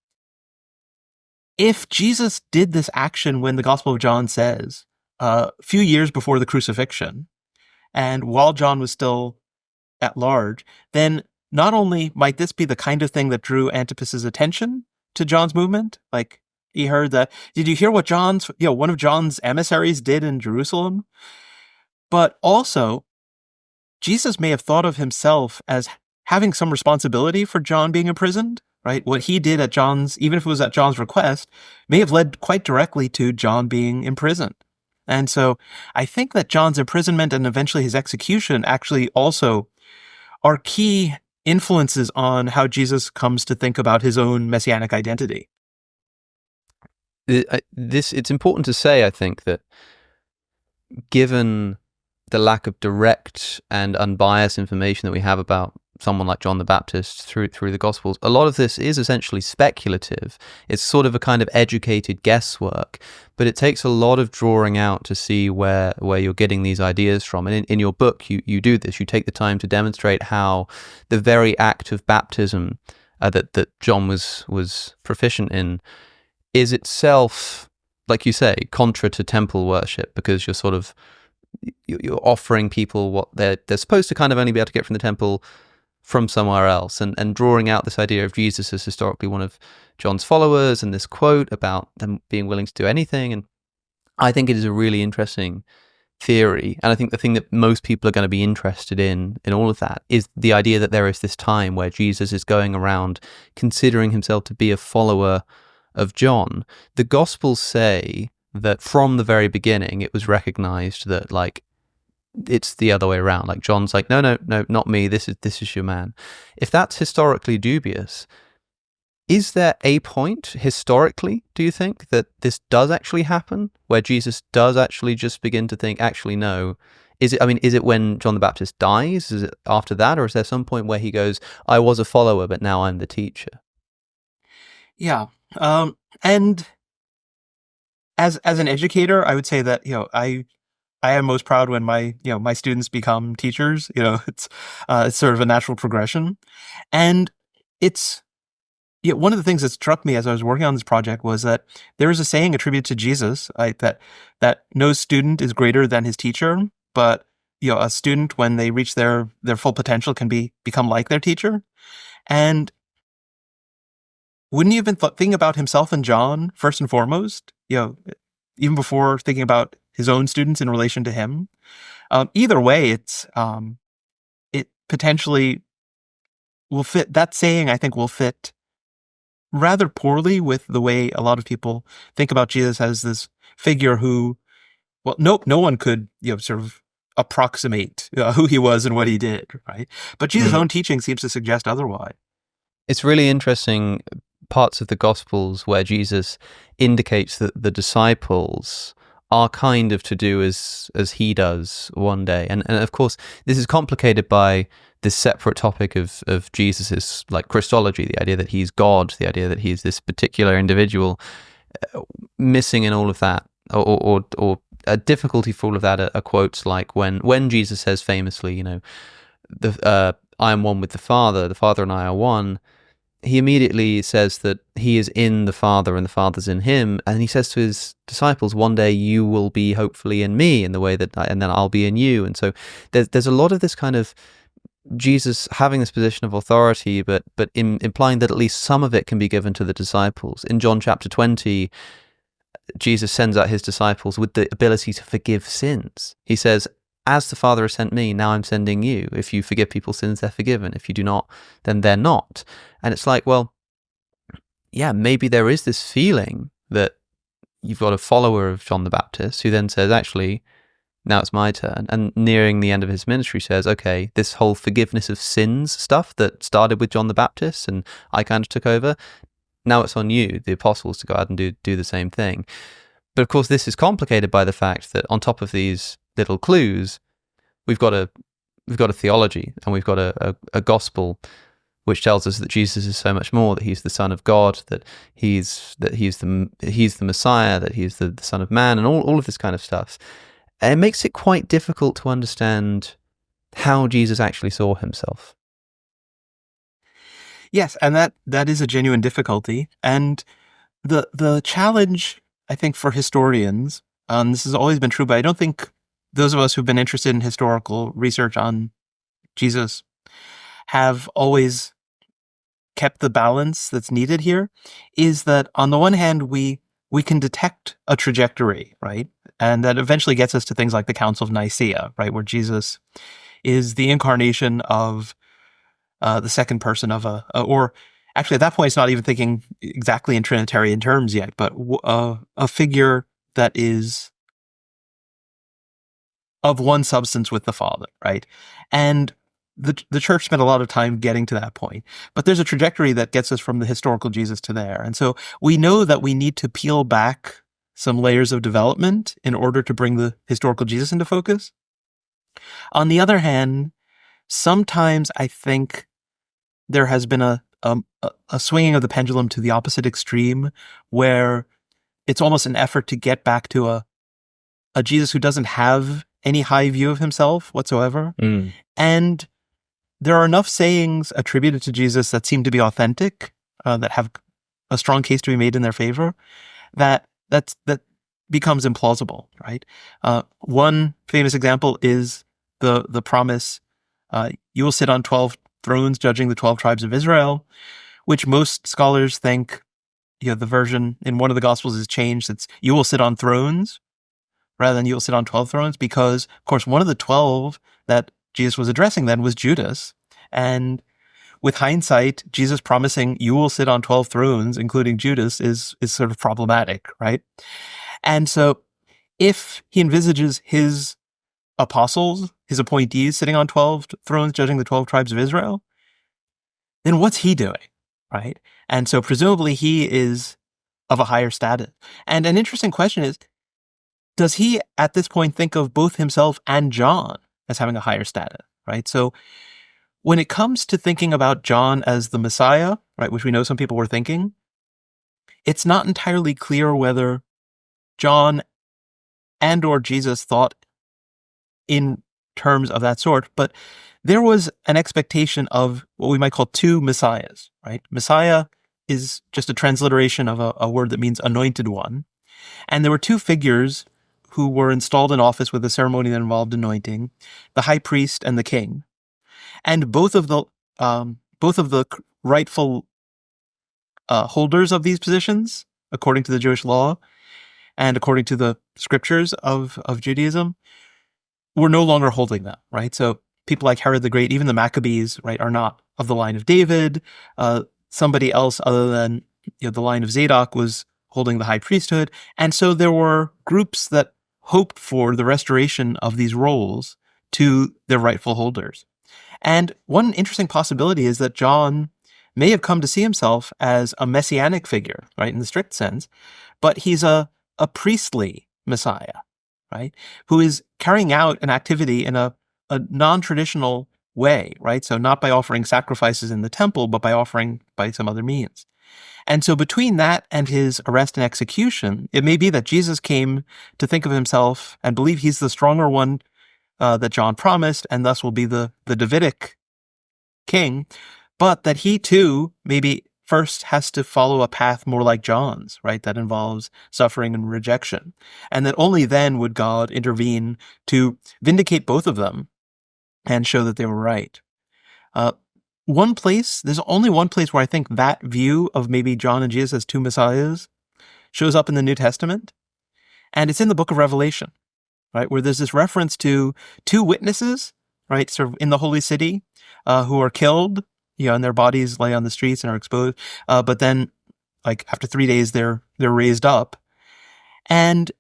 If Jesus did this action when the Gospel of John says, a few years before the crucifixion, and while John was still at large, then not only might this be the kind of thing that drew Antipas's attention to John's movement, like he heard that, did you hear what one of John's emissaries did in Jerusalem? But also, Jesus may have thought of himself as having some responsibility for John being imprisoned, right? What he did at John's, even if it was at John's request, may have led quite directly to John being imprisoned. And so I think that John's imprisonment and eventually his execution actually also are key influences on how Jesus comes to think about his own messianic identity. It's important to say, I think, that given the lack of direct and unbiased information that we have about someone like John the Baptist through the Gospels, a lot of this is essentially speculative. It's sort of a kind of educated guesswork, but it takes a lot of drawing out to see where you're getting these ideas from. And in your book, you do this. You take the time to demonstrate how the very act of baptism that John was proficient in is itself, like you say, contra to temple worship, because you're offering people what they're supposed to kind of only be able to get from the temple from somewhere else, and drawing out this idea of Jesus as historically one of John's followers, and this quote about them being willing to do anything. And I think it is a really interesting theory, and I think the thing that most people are going to be interested in all of that is the idea that there is this time where Jesus is going around considering himself to be a follower of John. The Gospels say that from the very beginning it was recognized that, like, it's the other way around. Like, John's like, no, not me. This is your man. If that's historically dubious, is there a point historically, do you think, that this does actually happen, where Jesus does actually just begin to think, actually, no? Is it when John the Baptist dies? Is it after that? Or is there some point where he goes, I was a follower, but now I'm the teacher? Yeah. And as an educator, I would say that, I am most proud when my students become teachers. It's sort of a natural progression. And it's, one of the things that struck me as I was working on this project was that there is a saying attributed to Jesus, that no student is greater than his teacher, but a student, when they reach their full potential, can become like their teacher. And wouldn't you have been thinking about himself and John first and foremost, even before thinking about his own students in relation to him? Either way, it potentially will fit. That saying, I think, will fit rather poorly with the way a lot of people think about Jesus as this figure who, well, no one could, sort of approximate who he was and what he did, right? But Jesus' own teaching seems to suggest otherwise. It's really interesting parts of the Gospels where Jesus indicates that the disciples are kind of to do as he does one day. And of course, this is complicated by this separate topic of Jesus's, like, Christology, the idea that he's God, the idea that he's this particular individual. Missing in all of that, or a difficulty for all of that, are quotes like when Jesus says famously, I am one with the Father and I are one. He immediately says that he is in the Father and the Father's in him, and he says to his disciples, one day you will be hopefully in me in the way that and then I'll be in you. And so there's a lot of this kind of Jesus having this position of authority, but implying that at least some of it can be given to the disciples. In John chapter 20, Jesus sends out his disciples with the ability to forgive sins. He says, as the Father has sent me, now I'm sending you. If you forgive people's sins, they're forgiven. If you do not, then they're not. And it's like, well, yeah, maybe there is this feeling that you've got a follower of John the Baptist who then says, actually, now it's my turn. And nearing the end of his ministry says, okay, this whole forgiveness of sins stuff that started with John the Baptist and I kind of took over, now it's on you, the apostles, to go out and do the same thing. But of course, this is complicated by the fact that on top of these little clues, we've got a theology, and we've got a gospel which tells us that Jesus is so much more, that he's the Son of God, that he's the Messiah, that he's the Son of Man, and all of this kind of stuff. And it makes it quite difficult to understand how Jesus actually saw himself. Yes, and that is a genuine difficulty. And the challenge, I think, for historians, this has always been true, but I don't think those of us who've been interested in historical research on Jesus have always kept the balance that's needed here, is that on the one hand, we can detect a trajectory, right? And that eventually gets us to things like the Council of Nicaea, right? Where Jesus is the incarnation of the second person of or actually at that point, it's not even thinking exactly in Trinitarian terms yet, but a figure that is of one substance with the Father, right? And the church spent a lot of time getting to that point, but there's a trajectory that gets us from the historical Jesus to there. And so we know that we need to peel back some layers of development in order to bring the historical Jesus into focus. On the other hand, sometimes I think there has been a swinging of the pendulum to the opposite extreme, where it's almost an effort to get back to a Jesus who doesn't have any high view of himself whatsoever. And there are enough sayings attributed to Jesus that seem to be authentic, that have a strong case to be made in their favor, that becomes implausible, right? One famous example is the promise, you will sit on 12 thrones judging the 12 tribes of Israel, which most scholars think, the version in one of the Gospels is changed. It's you will sit on thrones rather than you will sit on 12 thrones, because, of course, one of the 12 that Jesus was addressing then was Judas. And with hindsight, Jesus promising you will sit on 12 thrones, including Judas, is sort of problematic, right? And so if he envisages his apostles, his appointees, sitting on 12 thrones judging the 12 tribes of Israel, then what's he doing, right? And so presumably he is of a higher status. And an interesting question is, does he at this point think of both himself and John as having a higher status, right? So when it comes to thinking about John as the Messiah, right, which we know some people were thinking, it's not entirely clear whether John and or Jesus thought in terms of that sort, but there was an expectation of what we might call two messiahs, right? Messiah is just a transliteration of a word that means anointed one. And there were two figures who were installed in office with a ceremony that involved anointing, the high priest and the king. And both of the rightful holders of these positions, according to the Jewish law and according to the scriptures of Judaism, were no longer holding them, right? So people like Herod the Great, even the Maccabees, right, are not of the line of David. Somebody else other than the line of Zadok was holding the high priesthood. And so there were groups that hoped for the restoration of these roles to their rightful holders. And one interesting possibility is that John may have come to see himself as a messianic figure, right, in the strict sense, but he's a priestly Messiah, right, who is carrying out an activity in a non-traditional way, right? So not by offering sacrifices in the temple, but by some other means. And so between that and his arrest and execution, it may be that Jesus came to think of himself and believe he's the stronger one that John promised, and thus will be the Davidic king, but that he too maybe first has to follow a path more like John's, right? That involves suffering and rejection. And that only then would God intervene to vindicate both of them and show that they were right. There's only one place where I think that view of maybe John and Jesus as two messiahs shows up in the New Testament, and it's in the book of Revelation, right? Where there's this reference to two witnesses, right, sort of in the holy city, who are killed, and their bodies lay on the streets and are exposed. But then, like, after 3 days, they're raised up. And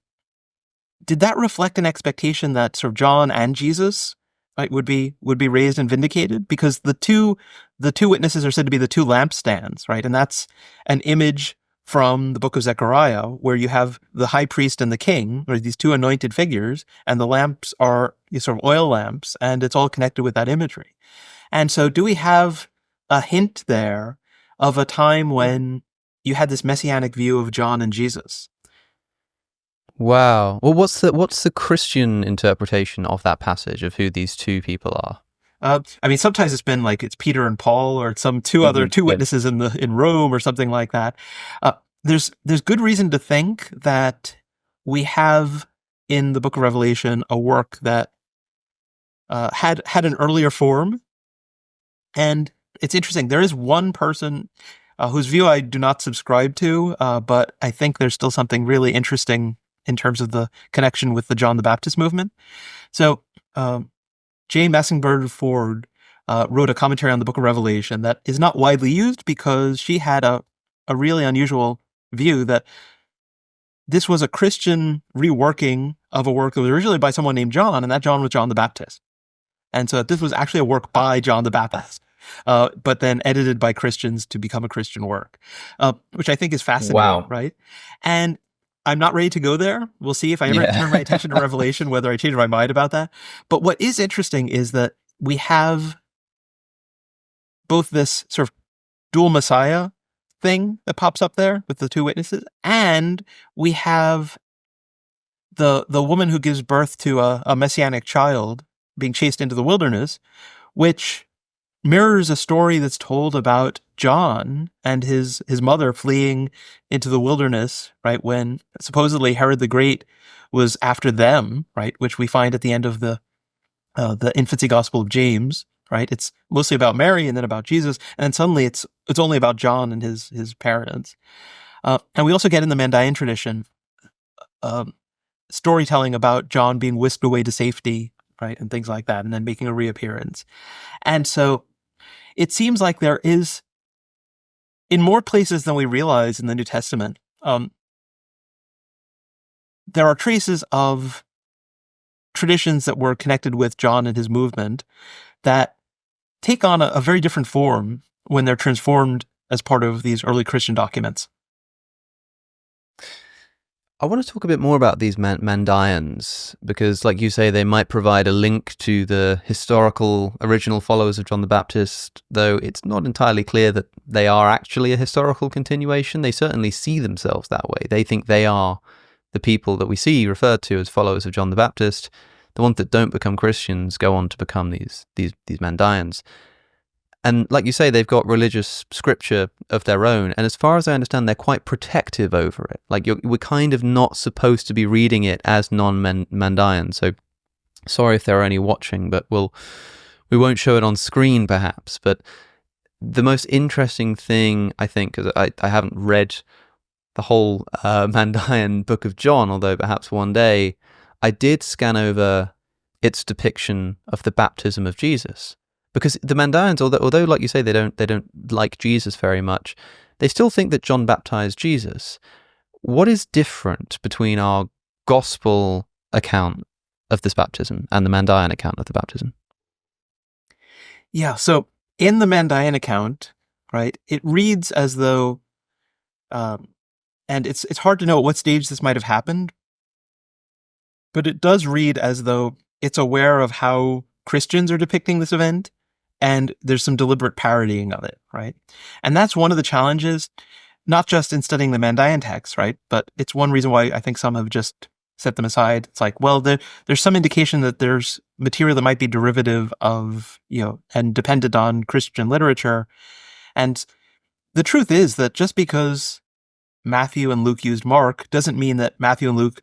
did that reflect an expectation that sort of John and Jesus, right, would be raised and vindicated? Because the two witnesses are said to be the two lampstands, right? And that's an image from the book of Zechariah, where you have the high priest and the king, or these two anointed figures, and the lamps are sort of oil lamps, and it's all connected with that imagery. And so do we have a hint there of a time when you had this messianic view of John and Jesus? Wow. Well, what's the Christian interpretation of that passage of who these two people are? I mean, sometimes it's been like it's Peter and Paul, or some two witnesses in Rome, or something like that. There's good reason to think that we have in the book of Revelation a work that had an earlier form, and it's interesting. There is one person whose view I do not subscribe to, but I think there's still something really interesting in terms of the connection with the John the Baptist movement. So, J. Messingburg Ford wrote a commentary on the book of Revelation that is not widely used because she had a really unusual view that this was a Christian reworking of a work that was originally by someone named John, and that John was John the Baptist. And so this was actually a work by John the Baptist, but then edited by Christians to become a Christian work, which I think is fascinating, Wow. Right? And I'm not ready to go there. We'll see if I ever turn my attention to Revelation, whether I change my mind about that. But what is interesting is that we have both this sort of dual Messiah thing that pops up there with the two witnesses, and we have the woman who gives birth to a messianic child being chased into the wilderness, which mirrors a story that's told about John and his mother fleeing into the wilderness, right, when supposedly Herod the Great was after them, right, which we find at the end of the infancy gospel of James, right? It's mostly about Mary and then about Jesus, and then suddenly it's only about John and his parents. And we also get in the Mandaean tradition storytelling about John being whisked away to safety, right, and things like that, and then making a reappearance. And so it seems like there is, in more places than we realize in the New Testament, there are traces of traditions that were connected with John and his movement that take on a very different form when they're transformed as part of these early Christian documents. I want to talk a bit more about these Mandaeans, because, like you say, they might provide a link to the historical original followers of John the Baptist, though it's not entirely clear that they are actually a historical continuation. They certainly see themselves that way. They think they are the people that we see referred to as followers of John the Baptist. The ones that don't become Christians go on to become these Mandaeans. And like you say, they've got religious scripture of their own. And as far as I understand, they're quite protective over it. Like we're kind of not supposed to be reading it as non-Mandaean. So sorry if there are any watching, but we won't show it on screen perhaps. But the most interesting thing, I think, because I haven't read the whole Mandaean book of John, although perhaps one day, I did scan over its depiction of the baptism of Jesus. Because the Mandaeans, although like you say, they don't like Jesus very much, they still think that John baptized Jesus. What is different between our gospel account of this baptism and the Mandaean account of the baptism? Yeah, so in the Mandaean account, right, it reads as though, and it's hard to know at what stage this might have happened, but it does read as though it's aware of how Christians are depicting this event, and there's some deliberate parodying of it, right? And that's one of the challenges, not just in studying the Mandaean texts, right? But it's one reason why I think some have just set them aside. It's like, well, there's some indication that there's material that might be derivative of, and dependent on Christian literature. And the truth is that just because Matthew and Luke used Mark doesn't mean that Matthew and Luke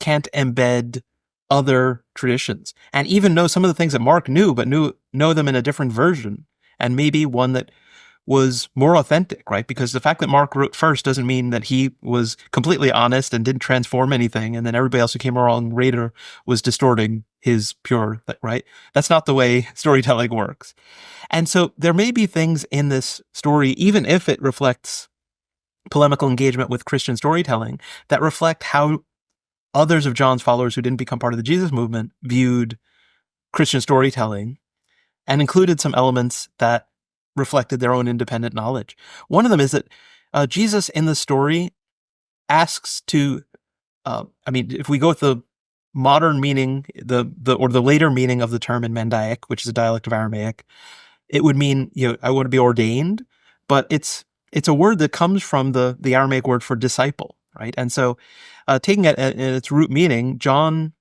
can't embed other traditions and even know some of the things that Mark knew, but know them in a different version, and maybe one that was more authentic, right? Because the fact that Mark wrote first doesn't mean that he was completely honest and didn't transform anything, and then everybody else who came along later was distorting his pure, right? That's not the way storytelling works. And so there may be things in this story, even if it reflects polemical engagement with Christian storytelling, that reflect how others of John's followers who didn't become part of the Jesus movement viewed Christian storytelling, and included some elements that reflected their own independent knowledge. One of them is that Jesus in the story asks to, if we go with the modern meaning, the later meaning of the term in Mandaic, which is a dialect of Aramaic, it would mean, I want to be ordained, but it's a word that comes from the Aramaic word for disciple, right? And so taking it in its root meaning, Jesus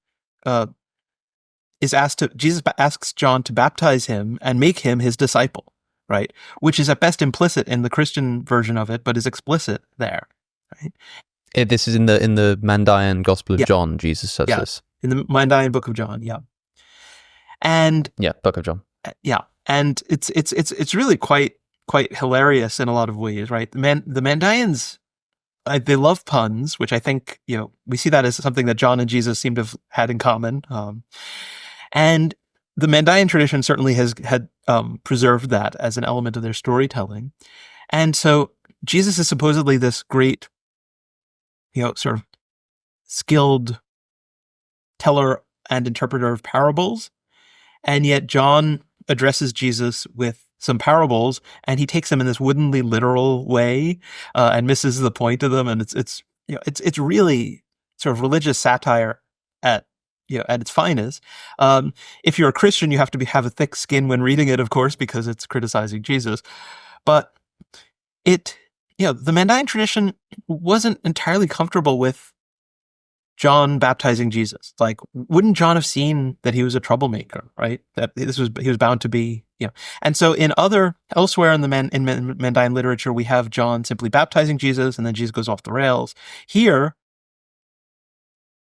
asks John to baptize him and make him his disciple, right? Which is at best implicit in the Christian version of it, but is explicit there, right? This is in the Mandaean Gospel of John. Jesus says this in the Mandaean Book of John, and Book of John, and it's really quite hilarious in a lot of ways, right? The Mandaeans, they love puns, which I think, we see that as something that John and Jesus seem to have had in common. And the Mandaean tradition certainly has had preserved that as an element of their storytelling. And so Jesus is supposedly this great, sort of skilled teller and interpreter of parables. And yet John addresses Jesus with some parables, and he takes them in this woodenly literal way, and misses the point of them. And it's really sort of religious satire at at its finest. If you're a Christian, you have to have a thick skin when reading it, of course, because it's criticizing Jesus. But the Mandaean tradition wasn't entirely comfortable with John baptizing Jesus. Like, wouldn't John have seen that he was a troublemaker, right? That he was bound to be, And so elsewhere in Mandaean literature, we have John simply baptizing Jesus, and then Jesus goes off the rails. Here,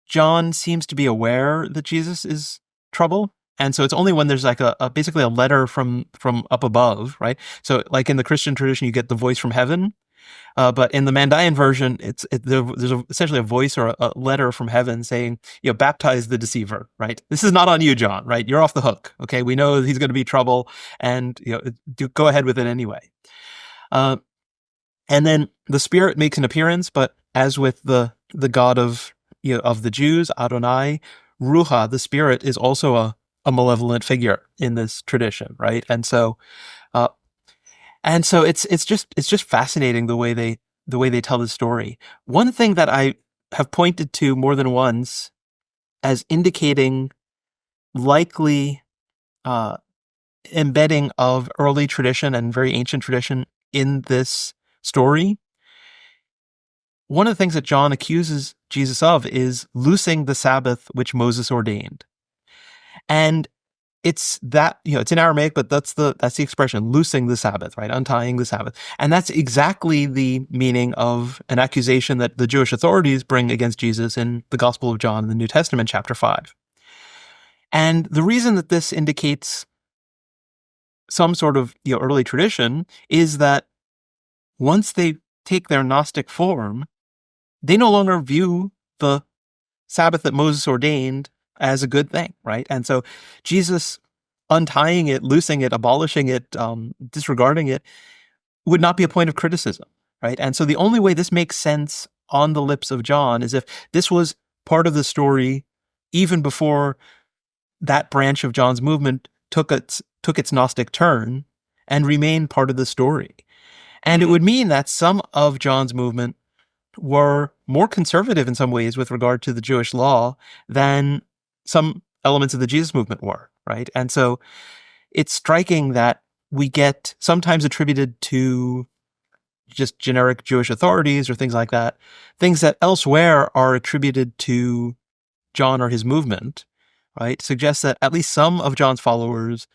John seems to be aware that Jesus is trouble. And so it's only when there's like basically a letter from up above, right? So like in the Christian tradition, you get the voice from heaven. But in the Mandaean version, there's essentially a voice or a letter from heaven saying, baptize the deceiver, right? This is not on you, John, right? You're off the hook, okay? We know he's going to be trouble, and go ahead with it anyway. And then the Spirit makes an appearance, but as with the God of the Jews, Adonai, Ruha, the Spirit, is also a malevolent figure in this tradition, right? And so it's just fascinating the way they tell the story. One thing that I have pointed to more than once as indicating likely embedding of early tradition and very ancient tradition in this story, one of the things that John accuses Jesus of is loosing the Sabbath which Moses ordained. And it's that, it's in Aramaic, but that's the expression, loosing the Sabbath, right? Untying the Sabbath. And that's exactly the meaning of an accusation that the Jewish authorities bring against Jesus in the Gospel of John in the New Testament, chapter 5. And the reason that this indicates some sort of early tradition is that once they take their Gnostic form, they no longer view the Sabbath that Moses ordained as a good thing, right? And so Jesus untying it, loosing it, abolishing it, disregarding it would not be a point of criticism, right? And so the only way this makes sense on the lips of John is if this was part of the story even before that branch of John's movement took its Gnostic turn and remained part of the story. And it would mean that some of John's movement were more conservative in some ways with regard to the Jewish law than some elements of the Jesus movement were, right? And so it's striking that we get sometimes attributed to just generic Jewish authorities or things like that, things that elsewhere are attributed to John or his movement, right? Suggests that at least some of John's followers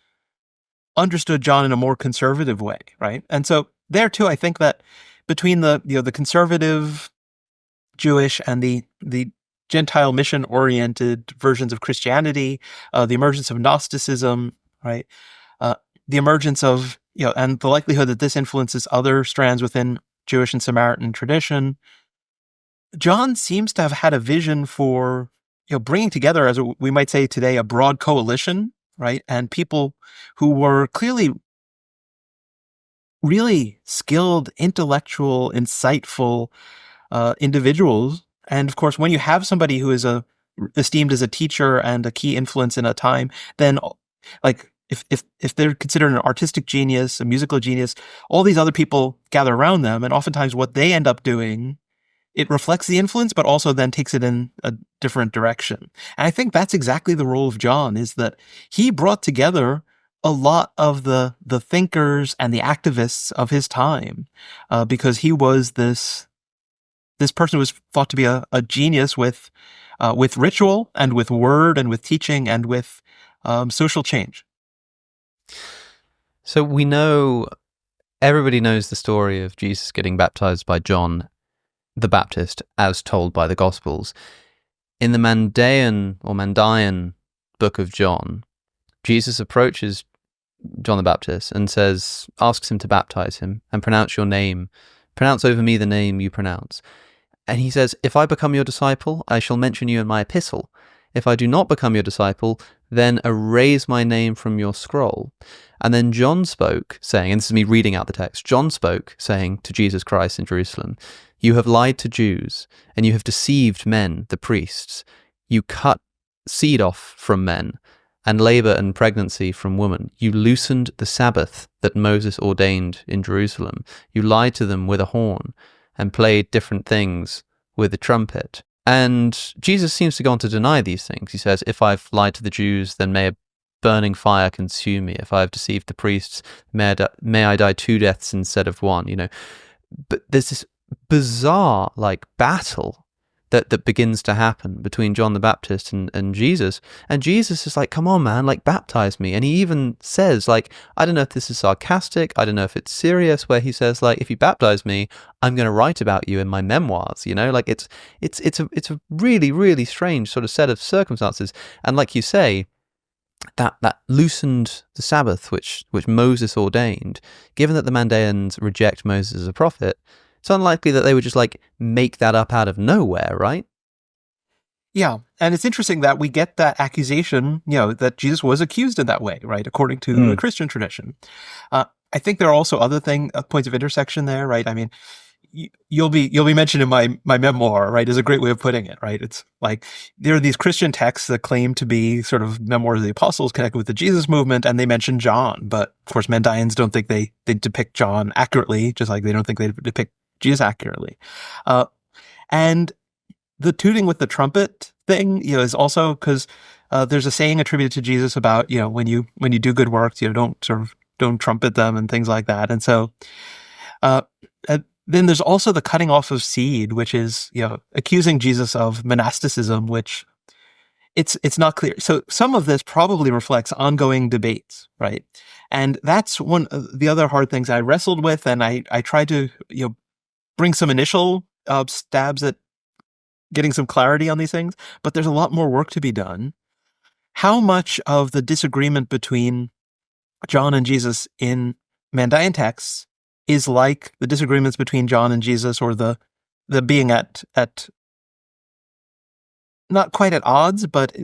understood John in a more conservative way, right? And so there too, I think that between the conservative Jewish and the Gentile mission-oriented versions of Christianity, the emergence of Gnosticism, right? The emergence of, and the likelihood that this influences other strands within Jewish and Samaritan tradition, John seems to have had a vision for, bringing together, as we might say today, a broad coalition, right? And people who were clearly really skilled, intellectual, insightful individuals. And of course, when you have somebody who is esteemed as a teacher and a key influence in a time, then like if they're considered an artistic genius, a musical genius, all these other people gather around them, and oftentimes what they end up doing, it reflects the influence, but also then takes it in a different direction. And I think that's exactly the role of John, is that he brought together a lot of the thinkers and the activists of his time, because he was this person who was thought to be a genius with ritual and with word and with teaching and with social change. So everybody knows the story of Jesus getting baptized by John the Baptist as told by the Gospels. In the Mandaean book of John, Jesus approaches John the Baptist and asks him to baptize him and pronounce your name. Pronounce over me the name you pronounce. And he says, if I become your disciple, I shall mention you in my epistle. If I do not become your disciple, then erase my name from your scroll. And then John spoke, saying, and this is me reading out the text, John spoke, saying to Jesus Christ in Jerusalem, you have lied to Jews, and you have deceived men, the priests. You cut seed off from men, and labor and pregnancy from women. You loosened the Sabbath that Moses ordained in Jerusalem. You lied to them with a horn, and played different things with a trumpet. And Jesus seems to go on to deny these things. He says, if I've lied to the Jews, then may a burning fire consume me. If I've deceived the priests, may I die 2 deaths instead of 1, But there's this bizarre, battle that begins to happen between John the Baptist and Jesus. And Jesus is like, come on, man, baptize me. And he even says, I don't know if this is sarcastic, I don't know if it's serious, where he says, if you baptize me, I'm going to write about you in my memoirs, it's a really, really strange sort of set of circumstances. And like you say, that loosened the Sabbath, which Moses ordained. Given that the Mandaeans reject Moses as a prophet, it's unlikely that they would just make that up out of nowhere, right? Yeah, and it's interesting that we get that accusation, that Jesus was accused in that way, right, according to the Christian tradition. I think there are also other points of intersection there, right? I mean, you'll be mentioned in my memoir, right, is a great way of putting it, right? It's there are these Christian texts that claim to be sort of memoirs of the apostles connected with the Jesus movement, and they mention John, but of course Mandaeans don't think they depict John accurately, just like they don't think they depict Jesus accurately. And the tooting with the trumpet thing, is also because there's a saying attributed to Jesus about, when you do good works, don't trumpet them and things like that. And so, then there's also the cutting off of seed, which is, accusing Jesus of monasticism, which it's not clear. So some of this probably reflects ongoing debates, right? And that's one of the other hard things I wrestled with, and I tried to, bring some initial stabs at getting some clarity on these things, but there's a lot more work to be done. How much of the disagreement between John and Jesus in Mandaean texts is like the disagreements between John and Jesus, or the being at not quite at odds, but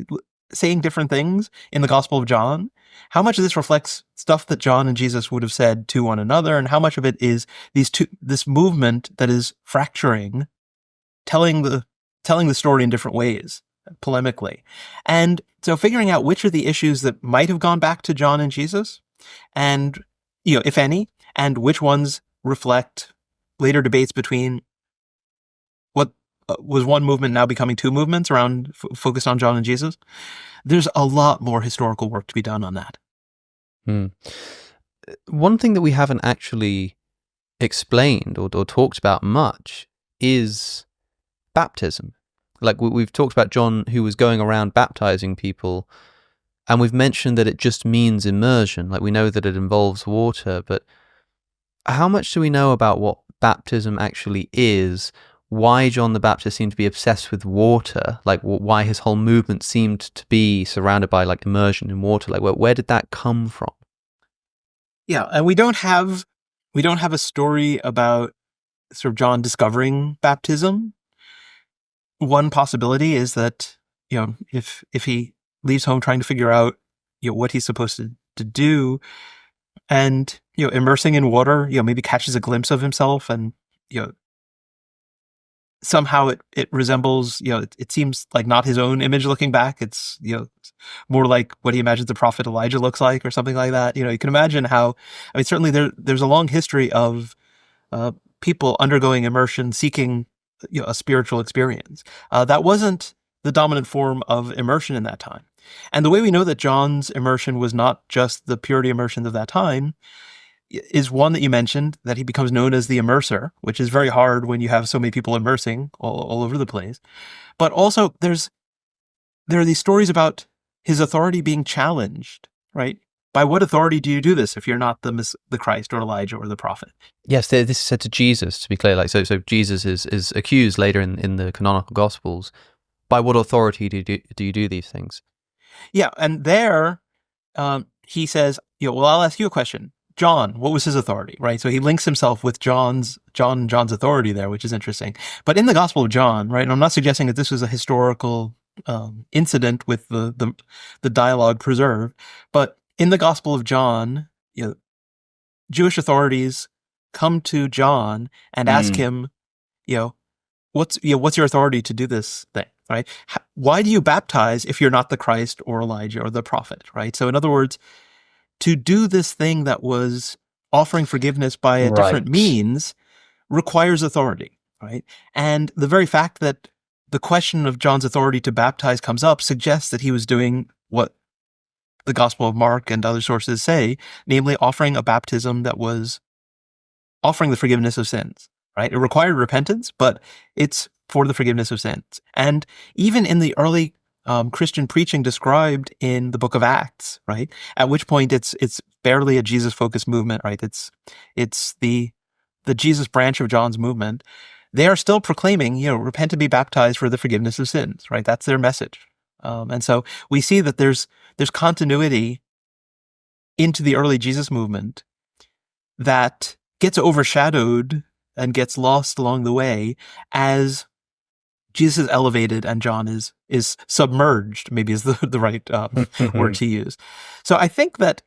saying different things in the Gospel of John? How much of this reflects stuff that John and Jesus would have said to one another, and how much of it is this movement that is fracturing, telling the story in different ways, polemically? And so figuring out which are the issues that might have gone back to John and Jesus, and, if any, and which ones reflect later debates between what was one movement now becoming 2 movements around focused on John and Jesus. There's a lot more historical work to be done on that. One thing that we haven't actually explained or talked about much is baptism. We've talked about John, who was going around baptizing people, and we've mentioned that it just means immersion. We know that it involves water, but how much do we know about what baptism actually is? Why John the Baptist seemed to be obsessed with water, why his whole movement seemed to be surrounded by immersion in water. Where did that come from? Yeah, and we don't have a story about sort of John discovering baptism. One possibility is that, if he leaves home trying to figure out, what he's supposed to do, and, immersing in water, maybe catches a glimpse of himself, and, somehow it resembles, it seems like not his own image looking back. It's, more like what he imagines the prophet Elijah looks like, or something like that. You can imagine how, certainly there's a long history of people undergoing immersion, seeking, a spiritual experience. That wasn't the dominant form of immersion in that time. And the way we know that John's immersion was not just the purity immersion of that time is one that you mentioned, that he becomes known as the immerser, which is very hard when you have so many people immersing all over the place. But also there are these stories about his authority being challenged, right? By what authority do you do this if you're not the Christ or Elijah or the prophet? Yes, this is said to Jesus, to be clear. So Jesus is accused later in the canonical Gospels. By what authority do you do these things? Yeah, and there he says, well, I'll ask you a question. John, what was his authority, right? So he links himself with John's authority there, which is interesting. But in the Gospel of John, right, and I'm not suggesting that this was a historical incident with the dialogue preserved, but in the Gospel of John, Jewish authorities come to John and ask him, what's your authority to do this thing, right? Why do you baptize if you're not the Christ or Elijah or the prophet, right? So in other words, to do this thing that was offering forgiveness by a different means requires authority, right? And the very fact that the question of John's authority to baptize comes up suggests that he was doing what the Gospel of Mark and other sources say, namely offering a baptism that was offering the forgiveness of sins, right? It required repentance, but it's for the forgiveness of sins. And even in the early Christian preaching described in the book of Acts, right? At which point it's barely a Jesus-focused movement, right? It's the Jesus branch of John's movement. They are still proclaiming, repent and be baptized for the forgiveness of sins, right? That's their message. And so we see that there's continuity into the early Jesus movement that gets overshadowed and gets lost along the way as Jesus is elevated and John is submerged, maybe is the right word to use. So I think that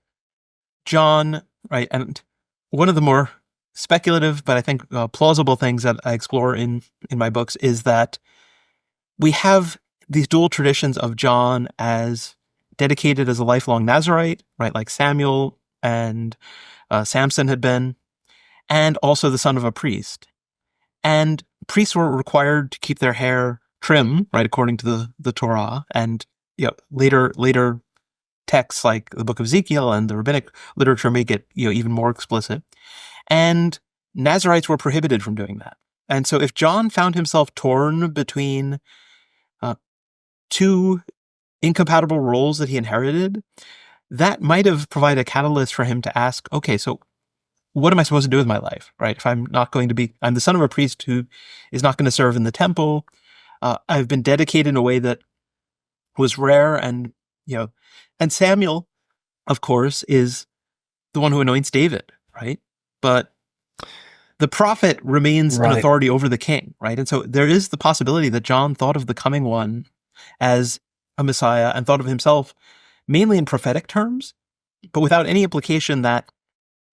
John, right, and one of the more speculative but I think plausible things that I explore in my books is that we have these dual traditions of John as dedicated as a lifelong Nazirite, right, like Samuel and Samson had been, and also the son of a priest. And priests were required to keep their hair trim, right, according to the Torah, and later texts like the book of Ezekiel and the rabbinic literature make it even more explicit. And Nazirites were prohibited from doing that. And so if John found himself torn between two incompatible roles that he inherited, that might have provided a catalyst for him to ask, okay, so what am I supposed to do with my life, right? If I'm the son of a priest who is not going to serve in the temple. I've been dedicated in a way that was rare, and Samuel, of course, is the one who anoints David, right? But the prophet remains an authority over the king, right? And so there is the possibility that John thought of the coming one as a Messiah and thought of himself mainly in prophetic terms, but without any implication that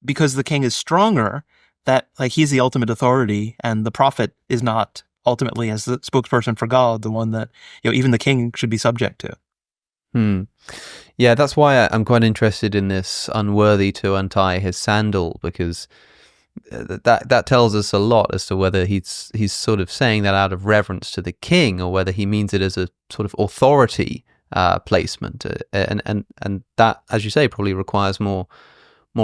because the king is stronger, that like he's the ultimate authority and the prophet is not ultimately, as the spokesperson for God, the one that even the king should be subject to. Yeah, that's why I'm quite interested in this unworthy to untie his sandal, because that tells us a lot as to whether he's sort of saying that out of reverence to the king or whether he means it as a sort of authority placement, and that, as you say, probably requires more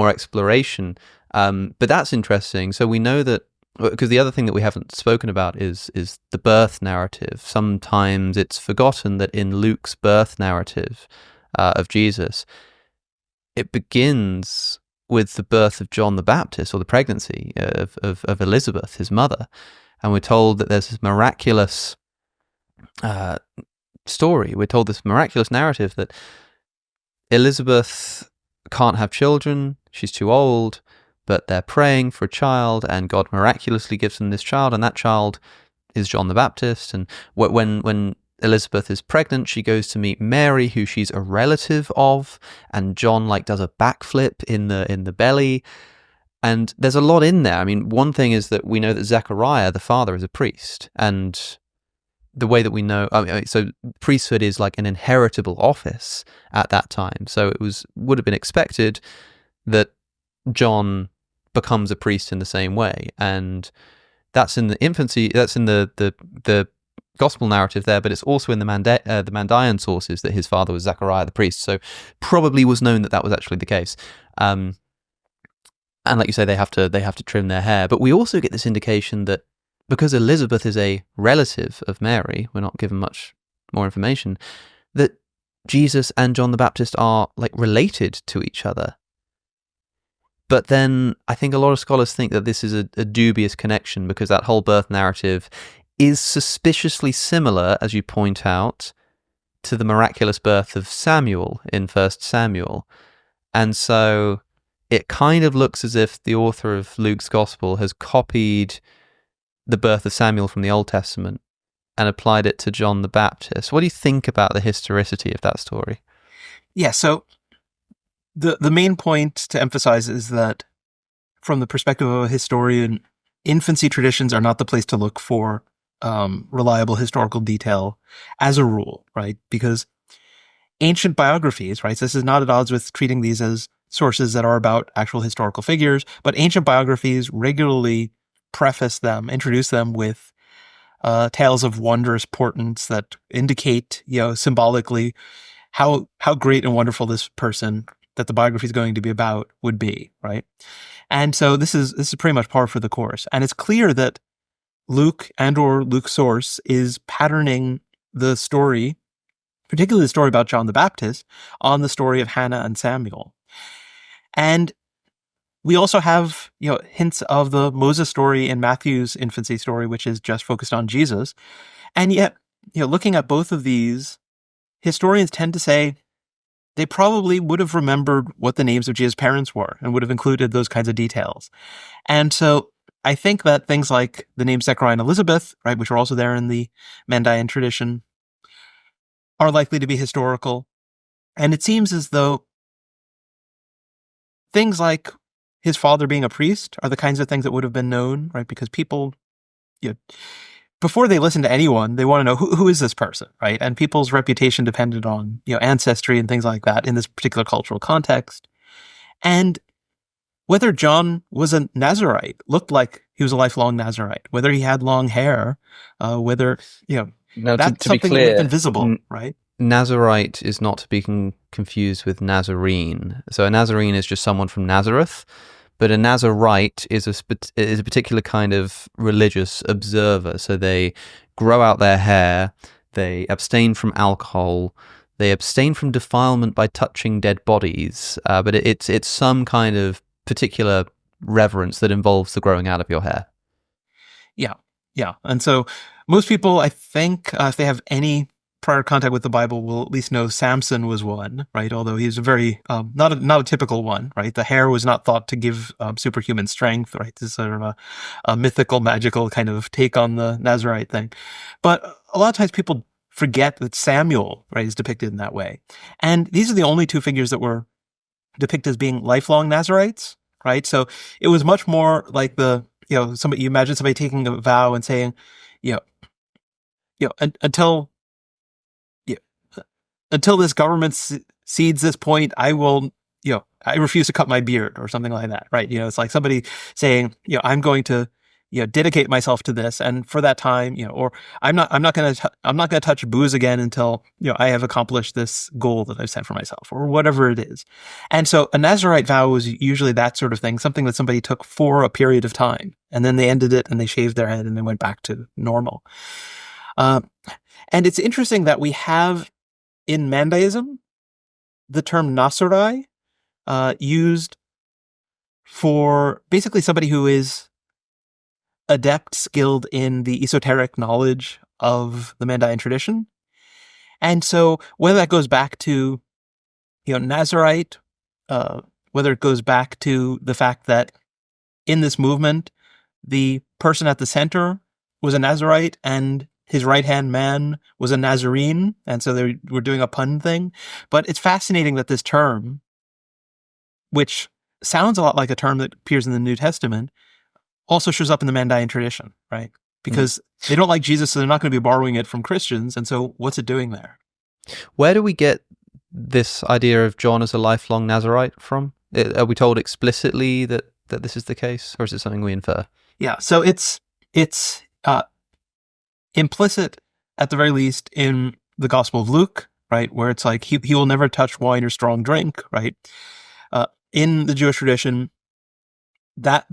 exploration. But that's interesting. So we know that, because the other thing that we haven't spoken about is the birth narrative. Sometimes it's forgotten that in Luke's birth narrative of Jesus, it begins with the birth of John the Baptist, or the pregnancy of Elizabeth, his mother. And we're told that there's this miraculous story. We're told this miraculous narrative that Elizabeth can't have children, she's too old, but they're praying for a child, and God miraculously gives them this child, and that child is John the Baptist. And when Elizabeth is pregnant, she goes to meet Mary, who she's a relative of, and John does a backflip in the belly. And there's a lot in there. I mean, one thing is that we know that Zechariah, the father, is a priest, and the way that we know, so priesthood is like an inheritable office at that time. So it would have been expected that John becomes a priest in the same way, and that's in the infancy. That's in the gospel narrative there, but it's also in the Mandaean sources that his father was Zechariah the priest. So probably was known that was actually the case. And like you say, they have to trim their hair. But we also get this indication that because Elizabeth is a relative of Mary, we're not given much more information, that Jesus and John the Baptist are related to each other. But then I think a lot of scholars think that this is a dubious connection, because that whole birth narrative is suspiciously similar, as you point out, to the miraculous birth of Samuel in 1 Samuel. And so it kind of looks as if the author of Luke's Gospel has copied the birth of Samuel from the Old Testament and applied it to John the Baptist. What do you think about the historicity of that story? Yeah, so the main point to emphasize is that from the perspective of a historian, infancy traditions are not the place to look for reliable historical detail as a rule, right? Because ancient biographies, right? So this is not at odds with treating these as sources that are about actual historical figures, but ancient biographies regularly introduce them with tales of wondrous portents that indicate, symbolically how great and wonderful this person that the biography is going to be about would be, right? And so this is pretty much par for the course. And it's clear that Luke or Luke's source is patterning the story, particularly the story about John the Baptist, on the story of Hannah and Samuel. And we also have, hints of the Moses story in Matthew's infancy story, which is just focused on Jesus. And yet, looking at both of these, historians tend to say they probably would have remembered what the names of Jesus' parents were and would have included those kinds of details. And so I think that things like the names Zechariah and Elizabeth, right, which are also there in the Mandaean tradition, are likely to be historical. And it seems as though things like his father being a priest are the kinds of things that would have been known, right? Because people, before they listen to anyone, they want to know who is this person, right? And people's reputation depended on, ancestry and things like that in this particular cultural context. And whether John was a Nazarite, looked like he was a lifelong Nazarite, whether he had long hair, whether, Now, that's to be something clear, that would have been visible, right? Nazarite is not to be confused with Nazarene. So a Nazarene is just someone from Nazareth, but a Nazarite is a particular kind of religious observer. So they grow out their hair, they abstain from alcohol, they abstain from defilement by touching dead bodies, but it's some kind of particular reverence that involves the growing out of your hair. Yeah. And so most people, I think, if they have any prior contact with the Bible, will at least know Samson was one, right? Although he's a very, not a typical one, right? The hair was not thought to give superhuman strength, right? This is sort of a mythical, magical kind of take on the Nazarite thing. But a lot of times people forget that Samuel, right, is depicted in that way. And these are the only two figures that were depicted as being lifelong Nazarites, right? So it was much more like you imagine somebody taking a vow and saying, until this government cedes this point, I will, I refuse to cut my beard or something like that, right? It's like somebody saying, I'm going to, dedicate myself to this, and for that time, or I'm not going to touch booze again until I have accomplished this goal that I've set for myself, or whatever it is. And so a Nazarite vow was usually that sort of thing, something that somebody took for a period of time, and then they ended it and they shaved their head and they went back to normal. And it's interesting that we have in Mandaeism the term Nasarai used for basically somebody who is adept, skilled in the esoteric knowledge of the Mandaean tradition. And so whether that goes back to, Nazarite, whether it goes back to the fact that in this movement, the person at the center was a Nazarite and his right-hand man was a Nazarene, and so they were doing a pun thing. But it's fascinating that this term, which sounds a lot like a term that appears in the New Testament, also shows up in the Mandaean tradition, right? Because they don't like Jesus, so they're not going to be borrowing it from Christians, and so what's it doing there? Where do we get this idea of John as a lifelong Nazarite from? Are we told explicitly that this is the case, or is it something we infer? Yeah, so it's implicit, at the very least, in the Gospel of Luke, right, where it's like he will never touch wine or strong drink, right? In the Jewish tradition, that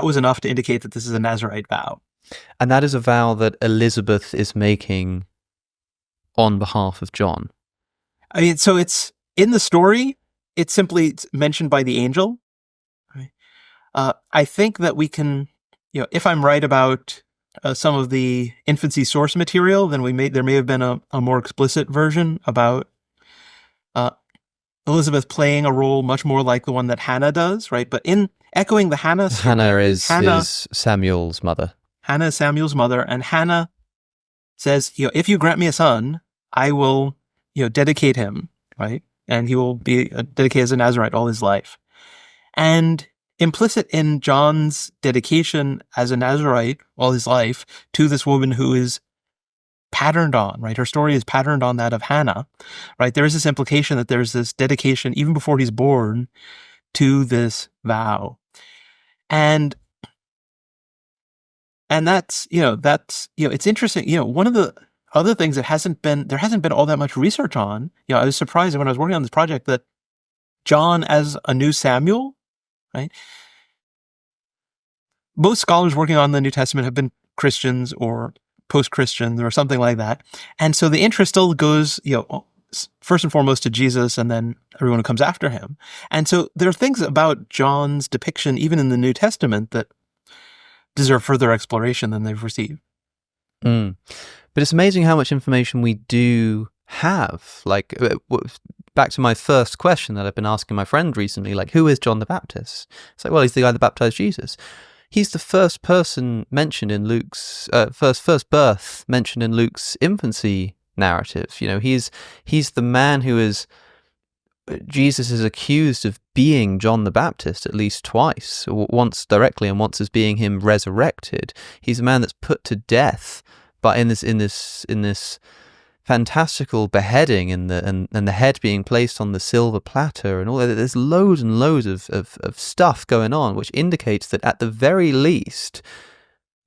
was enough to indicate that this is a Nazarite vow. And that is a vow that Elizabeth is making on behalf of John. I mean, so it's in the story, it's simply mentioned by the angel. Right? I think that we can, if I'm right about some of the infancy source material, then there may have been a more explicit version about Elizabeth playing a role much more like the one that Hannah does, right? But in echoing the Hannah story, Hannah is Samuel's mother. Hannah is Samuel's mother, and Hannah says, if you grant me a son, I will, dedicate him, right? And he will be dedicated as a Nazarite all his life. And implicit in John's dedication as a Nazarite all his life to this woman who is patterned on, right? Her story is patterned on that of Hannah, right? There is this implication that there's this dedication, even before he's born, to this vow. And And that's it's interesting. One of the other things that there hasn't been all that much research on. I was surprised when I was working on this project that John as a new Samuel, right? Most scholars working on the New Testament have been Christians or post-Christians or something like that. And so the interest still goes, first and foremost to Jesus and then everyone who comes after him. And so there are things about John's depiction, even in the New Testament, that deserve further exploration than they've received. But it's amazing how much information we do have. Like, back to my first question that I've been asking my friend recently, like, who is John the Baptist? It's like, well, he's the guy that baptized Jesus. He's the first person mentioned in Luke's first birth mentioned in Luke's infancy narrative. He's the man who is Jesus is accused of being John the Baptist at least twice, once directly and once as being him resurrected. He's a man that's put to death, but in this fantastical beheading and the head being placed on the silver platter and all that. There's loads and loads of stuff going on, which indicates that at the very least,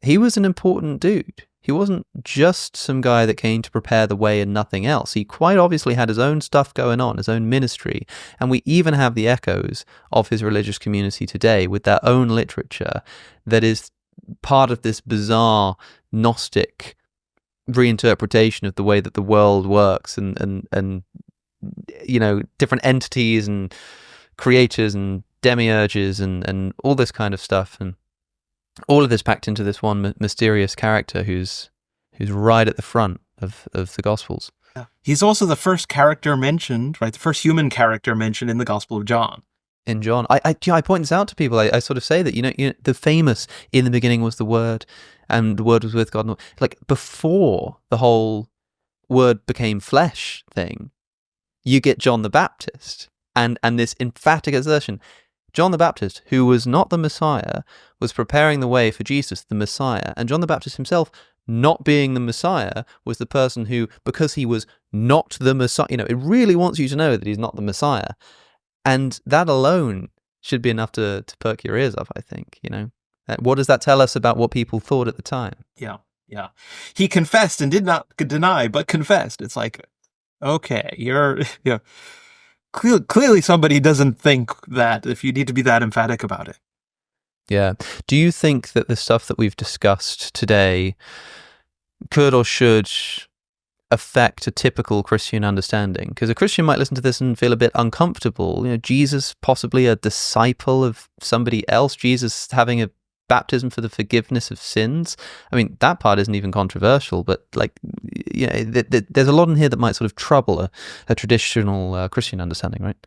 he was an important dude. He wasn't just some guy that came to prepare the way and nothing else. He quite obviously had his own stuff going on, his own ministry. And we even have the echoes of his religious community today with their own literature that is part of this bizarre Gnostic reinterpretation of the way that the world works and different entities and creators and demiurges and all this kind of stuff. And all of this packed into this one mysterious character who's right at the front of the Gospels. Yeah. He's also the first character mentioned, right? The first human character mentioned in the Gospel of John. In John, I point this out to people. I sort of say that the famous "in the beginning was the Word, and the Word was with God." Like before the whole Word became flesh thing, you get John the Baptist and this emphatic assertion. John the Baptist, who was not the Messiah, was preparing the way for Jesus, the Messiah. And John the Baptist himself, not being the Messiah, was the person who, because he was not the Messiah, it really wants you to know that he's not the Messiah. And that alone should be enough to perk your ears up, I think, What does that tell us about what people thought at the time? Yeah. He confessed and did not deny, but confessed. It's like, okay, you're... Clearly somebody doesn't think that if you need to be that emphatic about it. Yeah. Do you think that the stuff that we've discussed today could or should affect a typical Christian understanding? Because a Christian might listen to this and feel a bit uncomfortable. Jesus possibly a disciple of somebody else, Jesus having a baptism for the forgiveness of sins. I mean, that part isn't even controversial, but there's a lot in here that might sort of trouble a traditional Christian understanding, right?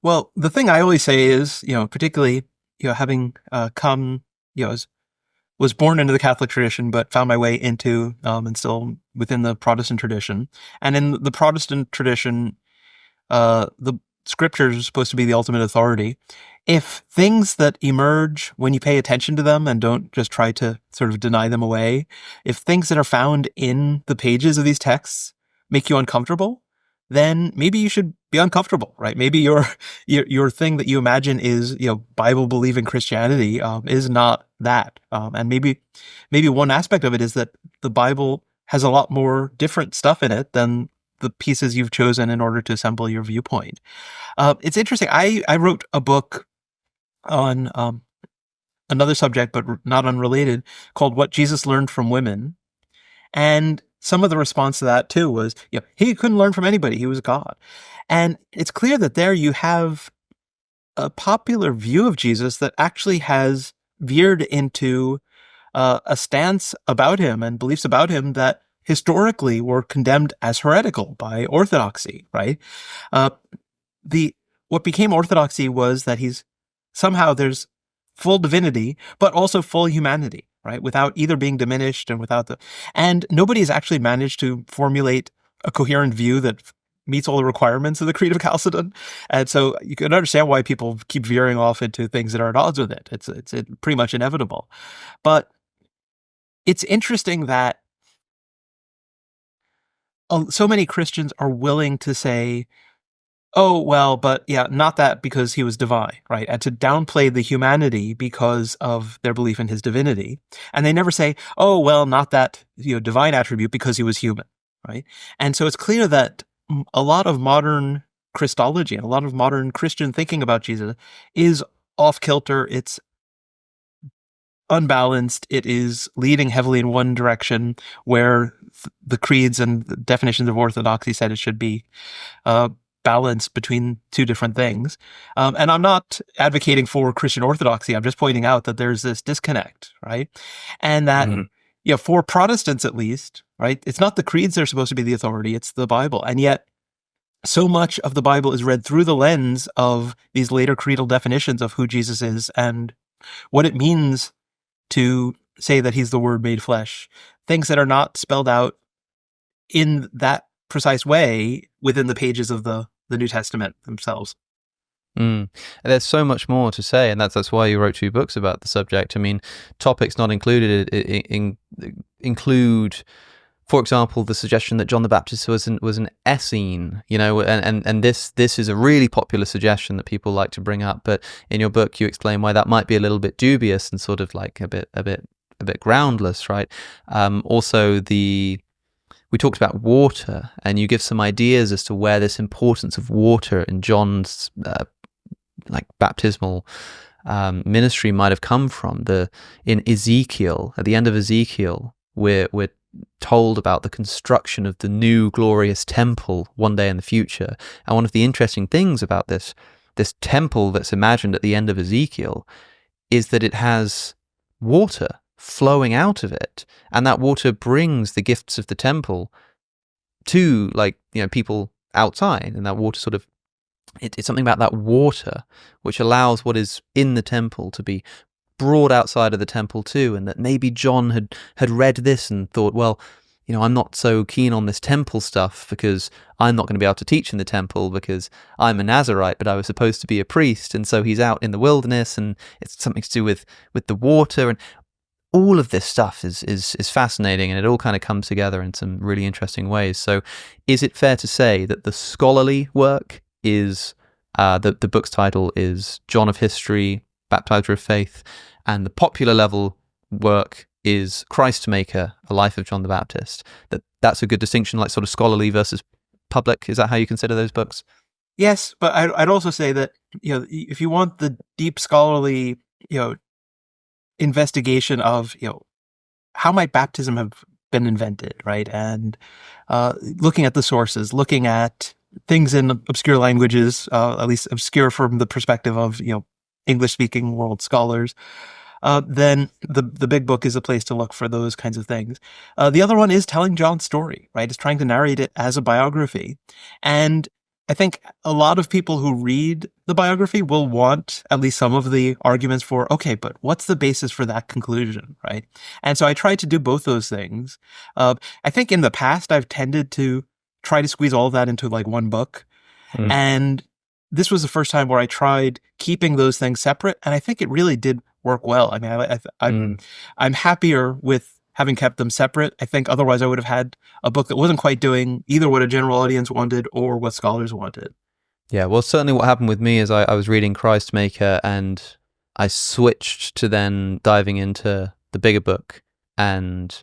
Well, the thing I always say is, particularly, having come, was born into the Catholic tradition, but found my way into and still within the Protestant tradition. And in the Protestant tradition, the scriptures are supposed to be the ultimate authority. If things that emerge when you pay attention to them and don't just try to sort of deny them away, if things that are found in the pages of these texts make you uncomfortable, then maybe you should be uncomfortable, right? Maybe your thing that you imagine is, Bible believing Christianity is not that. And maybe one aspect of it is that the Bible has a lot more different stuff in it than the pieces you've chosen in order to assemble your viewpoint. It's interesting. I wrote a book on another subject, but not unrelated, called What Jesus Learned from Women. And some of the response to that, too, was, he couldn't learn from anybody. He was God. And it's clear that there you have a popular view of Jesus that actually has veered into a stance about him and beliefs about him that historically were condemned as heretical by orthodoxy, right? What became orthodoxy was that there's full divinity, but also full humanity, right? Without either being diminished and nobody has actually managed to formulate a coherent view that meets all the requirements of the Creed of Chalcedon. And so you can understand why people keep veering off into things that are at odds with it. It's pretty much inevitable. But it's interesting that so many Christians are willing to say, Oh, well, but yeah, not that because he was divine, right? And to downplay the humanity because of their belief in his divinity. And they never say, oh, well, not that, divine attribute because he was human, right? And so it's clear that a lot of modern Christology and a lot of modern Christian thinking about Jesus is off kilter. It's unbalanced. It is leading heavily in one direction where the creeds and the definitions of orthodoxy said it should be balance between two different things. And I'm not advocating for Christian orthodoxy. I'm just pointing out that there's this disconnect, right? And that, for Protestants at least, right, it's not the creeds that are supposed to be the authority, it's the Bible. And yet, so much of the Bible is read through the lens of these later creedal definitions of who Jesus is and what it means to say that he's the Word made flesh. Things that are not spelled out in that precise way within the pages of the New Testament themselves. There's so much more to say, and that's why you wrote 2 books about the subject. I mean, topics not included include, for example, the suggestion that John the Baptist was an Essene, and this is a really popular suggestion that people like to bring up. But in your book, you explain why that might be a little bit dubious and sort of like a bit groundless, right? Also, we talked about water, and you give some ideas as to where this importance of water in John's baptismal ministry might have come from. In Ezekiel, at the end of Ezekiel, we're told about the construction of the new glorious temple one day in the future. And one of the interesting things about this temple that's imagined at the end of Ezekiel is that it has water flowing out of it, and that water brings the gifts of the temple to people outside, and that water sort of it's something about that water which allows what is in the temple to be brought outside of the temple too. And that maybe John had read this and thought, well, I'm not so keen on this temple stuff because I'm not going to be able to teach in the temple because I'm a Nazarite, but I was supposed to be a priest. And so he's out in the wilderness, and it's something to do with the water. And all of this stuff is fascinating, and it all kind of comes together in some really interesting ways. So is it fair to say that the scholarly work is, the book's title is John of History, Baptizer of Faith, and the popular level work is Christmaker, A Life of John the Baptist? That's a good distinction, like sort of scholarly versus public. Is that how you consider those books? Yes, but I'd also say that, if you want the deep scholarly, investigation of, how might baptism have been invented, right? And looking at the sources, looking at things in obscure languages, at least obscure from the perspective of, English-speaking world scholars, then the big book is a place to look for those kinds of things. The other one is telling John's story, right? It's trying to narrate it as a biography. And I think a lot of people who read the biography will want at least some of the arguments for, okay, but what's the basis for that conclusion, right? And so I try to do both those things. I think in the past, I've tended to try to squeeze all of that into like one book. And this was the first time where I tried keeping those things separate, and I think it really did work well. I mean, I'm happier with having kept them separate. I think otherwise I would have had a book that wasn't quite doing either what a general audience wanted or what scholars wanted. Yeah, well, certainly what happened with me is I was reading Christmaker, and I switched to then diving into the bigger book. And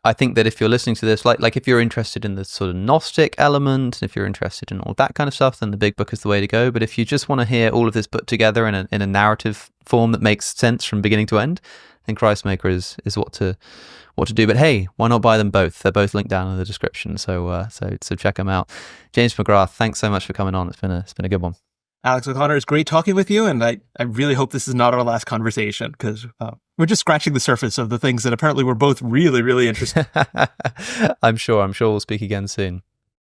I think that if you're listening to this, like if you're interested in the sort of Gnostic element, if you're interested in all that kind of stuff, then the big book is the way to go. But if you just want to hear all of this put together in a narrative form that makes sense from beginning to end, then Christmaker is what to do. But hey, why not buy them both? They're both linked down in the description, so check them out. James McGrath, thanks so much for coming on. It's been a good one. Alex O'Connor, it's great talking with you, and I really hope this is not our last conversation, because we're just scratching the surface of the things that apparently we're both really, really interested in. I'm sure we'll speak again soon.